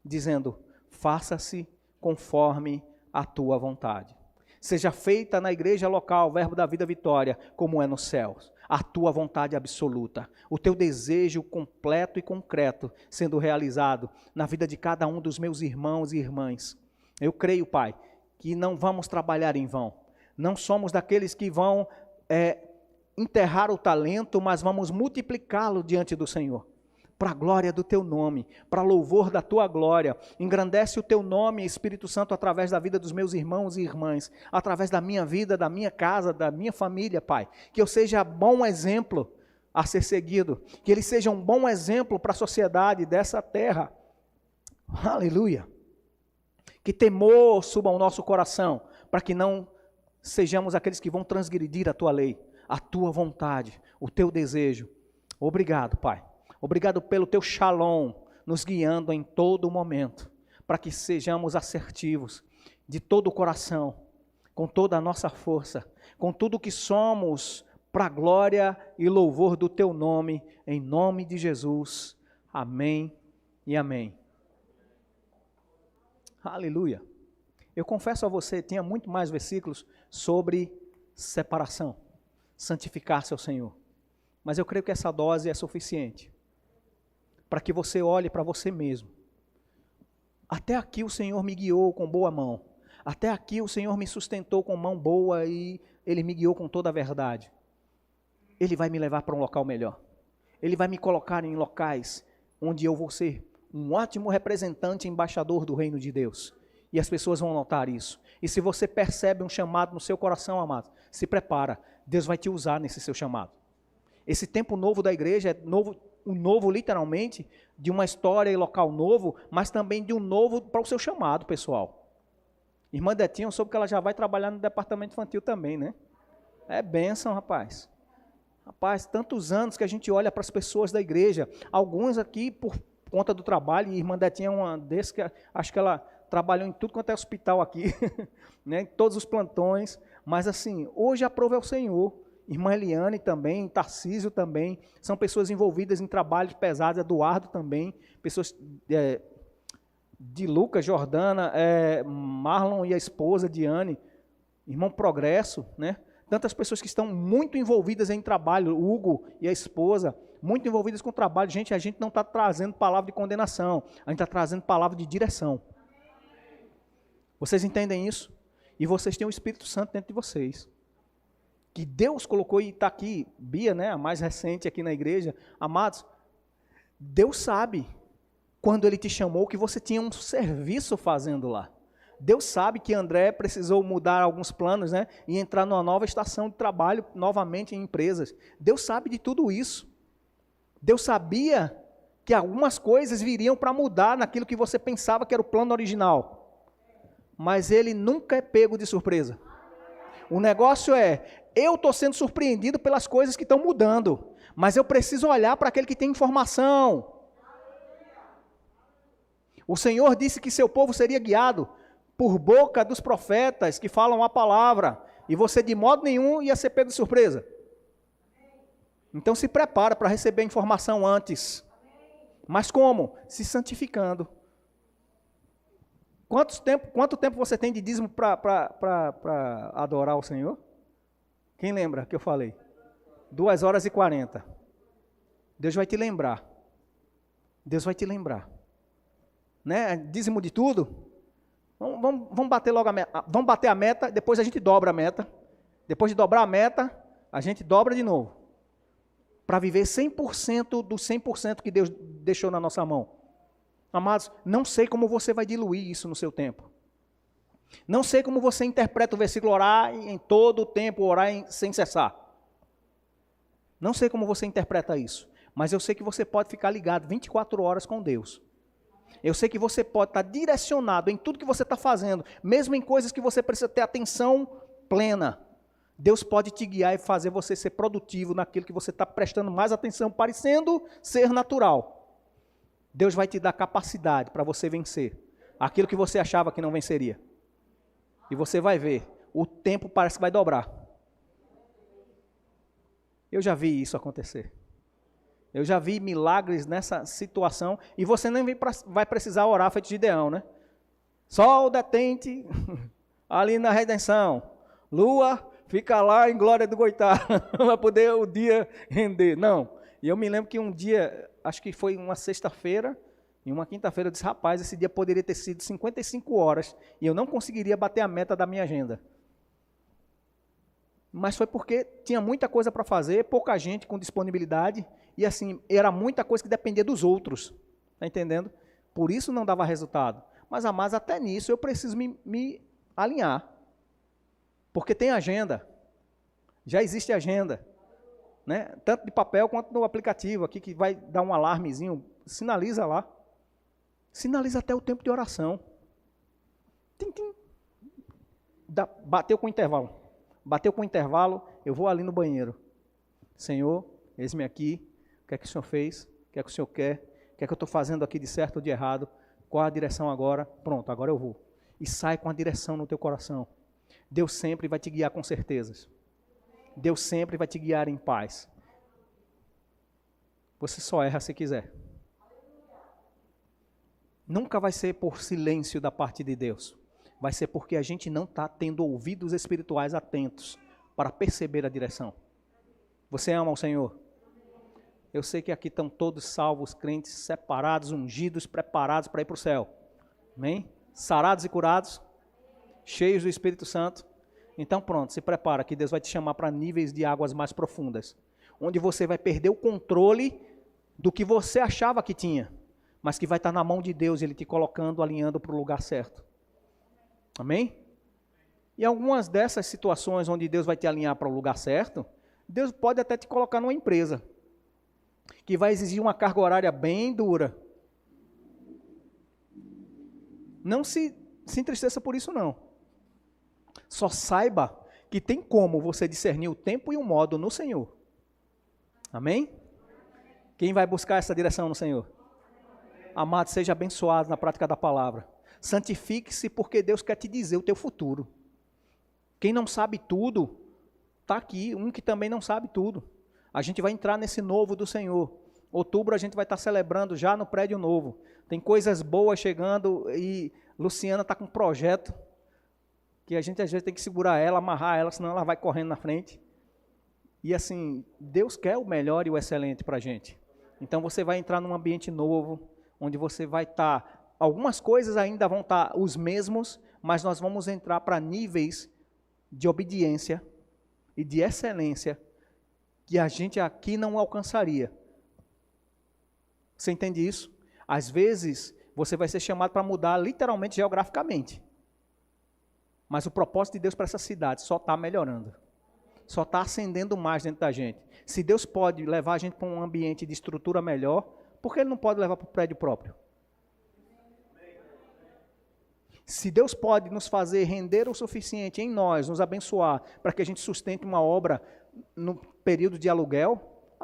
dizendo, faça-se conforme a Tua vontade. Seja feita na igreja local, Verbo da Vida Vitória, como é nos céus. A Tua vontade absoluta, o Teu desejo completo e concreto sendo realizado na vida de cada um dos meus irmãos e irmãs. Eu creio, Pai, que não vamos trabalhar em vão. Não somos daqueles que vão enterrar o talento, mas vamos multiplicá-lo diante do Senhor, para a glória do Teu nome, para louvor da Tua glória. Engrandece o Teu nome, Espírito Santo, através da vida dos meus irmãos e irmãs, através da minha vida, da minha casa, da minha família, Pai. Que eu seja bom exemplo a ser seguido, que ele seja um bom exemplo para a sociedade dessa terra. Aleluia. Que temor suba ao nosso coração, para que não sejamos aqueles que vão transgredir a Tua lei, a Tua vontade, o Teu desejo. Obrigado, Pai. Obrigado pelo Teu shalom, nos guiando em todo momento, para que sejamos assertivos, de todo o coração, com toda a nossa força, com tudo que somos, para a glória e louvor do Teu nome, em nome de Jesus. Amém e amém. Aleluia. Eu confesso a você, tinha muito mais versículos sobre separação, santificar-se ao Senhor. Mas eu creio que essa dose é suficiente para que você olhe para você mesmo. Até aqui o Senhor me guiou com boa mão. Até aqui o Senhor me sustentou com mão boa e Ele me guiou com toda a verdade. Ele vai me levar para um local melhor. Ele vai me colocar em locais onde eu vou ser um ótimo representante, embaixador do reino de Deus. E as pessoas vão notar isso. E se você percebe um chamado no seu coração, amado, se prepara. Deus vai te usar nesse seu chamado. Esse tempo novo da igreja é um novo literalmente, de uma história e local novo, mas também de um novo para o seu chamado, pessoal. Irmã Detinha, eu soube que ela já vai trabalhar no departamento infantil também, né? É bênção, rapaz. Rapaz, tantos anos que a gente olha para as pessoas da igreja, alguns aqui por conta do trabalho, e irmã Detinha é uma desses que acho que ela trabalhou em tudo quanto é hospital aqui, né, em todos os plantões, mas assim, hoje aprova é o Senhor, Irmã Eliane também, Tarcísio também, são pessoas envolvidas em trabalhos pesados, Eduardo também, pessoas de Lucas, Jordana, Marlon e a esposa, Diane, irmão Progresso, né? Tantas pessoas que estão muito envolvidas em trabalho, Hugo e a esposa, muito envolvidas com o trabalho. Gente, a gente não está trazendo palavra de condenação, a gente está trazendo palavra de direção. Vocês entendem isso? E vocês têm o Espírito Santo dentro de vocês. Que Deus colocou, e está aqui, Bia, né, a mais recente aqui na igreja. Amados, Deus sabe, quando Ele te chamou, que você tinha um serviço fazendo lá. Deus sabe que André precisou mudar alguns planos, né, e entrar numa nova estação de trabalho, novamente em empresas. Deus sabe de tudo isso. Deus sabia que algumas coisas viriam para mudar naquilo que você pensava que era o plano original. Mas Ele nunca é pego de surpresa. O negócio eu estou sendo surpreendido pelas coisas que estão mudando, mas eu preciso olhar para aquele que tem informação. O Senhor disse que seu povo seria guiado por boca dos profetas que falam a palavra, e você de modo nenhum ia ser pego de surpresa. Então se prepara para receber a informação antes. Mas como? Se santificando. Quanto tempo você tem de dízimo para adorar o Senhor? Quem lembra que eu falei? 2h40. Deus vai te lembrar. Deus vai te lembrar. Né? Dízimo de tudo? Vamos bater logo a meta. Vamos bater a meta, depois a gente dobra a meta. Depois de dobrar a meta, a gente dobra de novo. Para viver 100% do 100% que Deus deixou na nossa mão. Amados, não sei como você vai diluir isso no seu tempo. Não sei como você interpreta o versículo orar em todo o tempo, orar sem cessar. Não sei como você interpreta isso. Mas eu sei que você pode ficar ligado 24 horas com Deus. Eu sei que você pode estar direcionado em tudo que você está fazendo, mesmo em coisas que você precisa ter atenção plena. Deus pode te guiar e fazer você ser produtivo naquilo que você está prestando mais atenção, parecendo ser natural. Deus vai te dar capacidade para você vencer aquilo que você achava que não venceria. E você vai ver, o tempo parece que vai dobrar. Eu já vi isso acontecer. Eu já vi milagres nessa situação, e você nem vai precisar orar feito Gideão, né? Sol detente ali na redenção. Lua, fica lá em glória do Goitá, para poder o dia render. Não. E eu me lembro que um dia, acho que foi uma sexta-feira, e uma quinta-feira, eu disse, rapaz, esse dia poderia ter sido 55 horas, e eu não conseguiria bater a meta da minha agenda. Mas foi porque tinha muita coisa para fazer, pouca gente com disponibilidade, e assim, era muita coisa que dependia dos outros, está entendendo? Por isso não dava resultado. Mas até nisso eu preciso me alinhar, porque tem agenda, já existe agenda, né? Tanto de papel quanto no aplicativo, aqui que vai dar um alarmezinho, sinaliza lá, sinaliza até o tempo de oração, tim, tim. Bateu com o intervalo, eu vou ali no banheiro. Senhor, eis-me aqui, o que é que o Senhor fez? O que é que o Senhor quer? O que é que eu estou fazendo aqui de certo ou de errado? Qual a direção agora? Pronto, agora eu vou. E sai com a direção no teu coração. Deus sempre vai te guiar com certezas. Deus sempre vai te guiar em paz. Você só erra se quiser. Nunca vai ser por silêncio da parte de Deus. Vai ser porque a gente não está tendo ouvidos espirituais atentos para perceber a direção. Você ama o Senhor? Eu sei que aqui estão todos salvos, crentes, separados, ungidos, preparados para ir para o céu. Amém? Sarados e curados, cheios do Espírito Santo. Então pronto, se prepara que Deus vai te chamar para níveis de águas mais profundas. Onde você vai perder o controle do que você achava que tinha. Mas que vai estar na mão de Deus, Ele te colocando, alinhando para o lugar certo. Amém? E algumas dessas situações onde Deus vai te alinhar para o lugar certo, Deus pode até te colocar numa empresa que vai exigir uma carga horária bem dura. Não se entristeça por isso não. Só saiba que tem como você discernir o tempo e o modo no Senhor. Amém? Quem vai buscar essa direção no Senhor? Amado, seja abençoado na prática da palavra. Santifique-se porque Deus quer te dizer o teu futuro. Quem não sabe tudo, está aqui, um que também não sabe tudo. A gente vai entrar nesse novo do Senhor. Outubro a gente vai estar celebrando já no prédio novo. Tem coisas boas chegando e Luciana está com um projeto que a gente às vezes tem que segurar ela, amarrar ela, senão ela vai correndo na frente. E assim, Deus quer o melhor e o excelente para a gente. Então você vai entrar num ambiente novo, onde você vai estar... Algumas coisas ainda vão estar os mesmos, mas nós vamos entrar para níveis de obediência e de excelência que a gente aqui não alcançaria. Você entende isso? Às vezes, você vai ser chamado para mudar literalmente geograficamente. Mas o propósito de Deus para essa cidade só está melhorando. Só está acendendo mais dentro da gente. Se Deus pode levar a gente para um ambiente de estrutura melhor, por que Ele não pode levar para o prédio próprio? Se Deus pode nos fazer render o suficiente em nós, nos abençoar, para que a gente sustente uma obra no período de aluguel,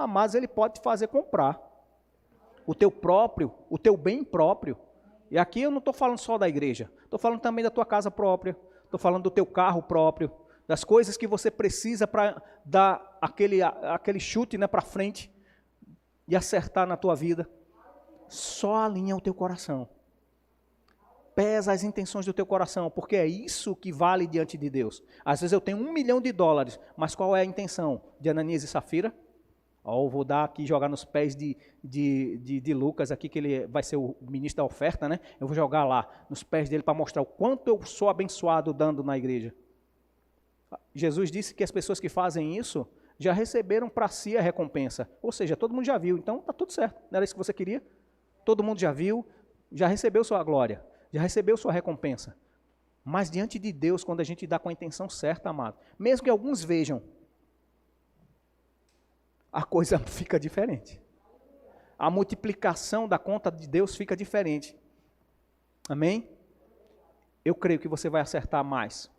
mas Ele pode te fazer comprar o teu próprio, o teu bem próprio. E aqui eu não estou falando só da igreja, estou falando também da tua casa própria, estou falando do teu carro próprio, das coisas que você precisa para dar aquele chute, né, para frente e acertar na tua vida. Só alinha o teu coração. Pesa as intenções do teu coração, porque é isso que vale diante de Deus. Às vezes eu tenho $1 milhão, mas qual é a intenção de Ananias e Safira? Eu vou dar aqui, jogar nos pés de Lucas aqui, que ele vai ser o ministro da oferta, né? Eu vou jogar lá nos pés dele para mostrar o quanto eu sou abençoado dando na igreja. Jesus disse que as pessoas que fazem isso já receberam para si a recompensa. Ou seja, todo mundo já viu, então está tudo certo. Não era isso que você queria? Todo mundo já viu, já recebeu sua glória, já recebeu sua recompensa. Mas diante de Deus, quando a gente dá com a intenção certa, amado, mesmo que alguns vejam, a coisa fica diferente. A multiplicação da conta de Deus fica diferente. Amém? Eu creio que você vai acertar mais.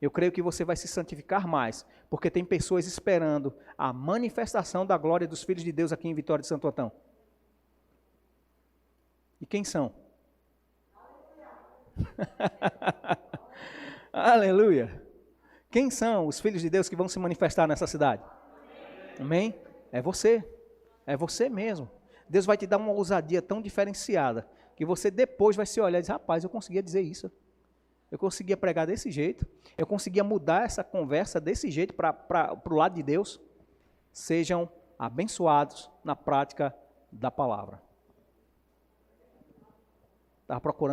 Eu creio que você vai se santificar mais, porque tem pessoas esperando a manifestação da glória dos filhos de Deus aqui em Vitória de Santo Antão. E quem são? Aleluia! Quem são os filhos de Deus que vão se manifestar nessa cidade? Amém? É você mesmo. Deus vai te dar uma ousadia tão diferenciada, que você depois vai se olhar e dizer, rapaz, eu conseguia dizer isso. Eu conseguia pregar desse jeito, eu conseguia mudar essa conversa desse jeito para o lado de Deus. Sejam abençoados na prática da palavra. Estava procurando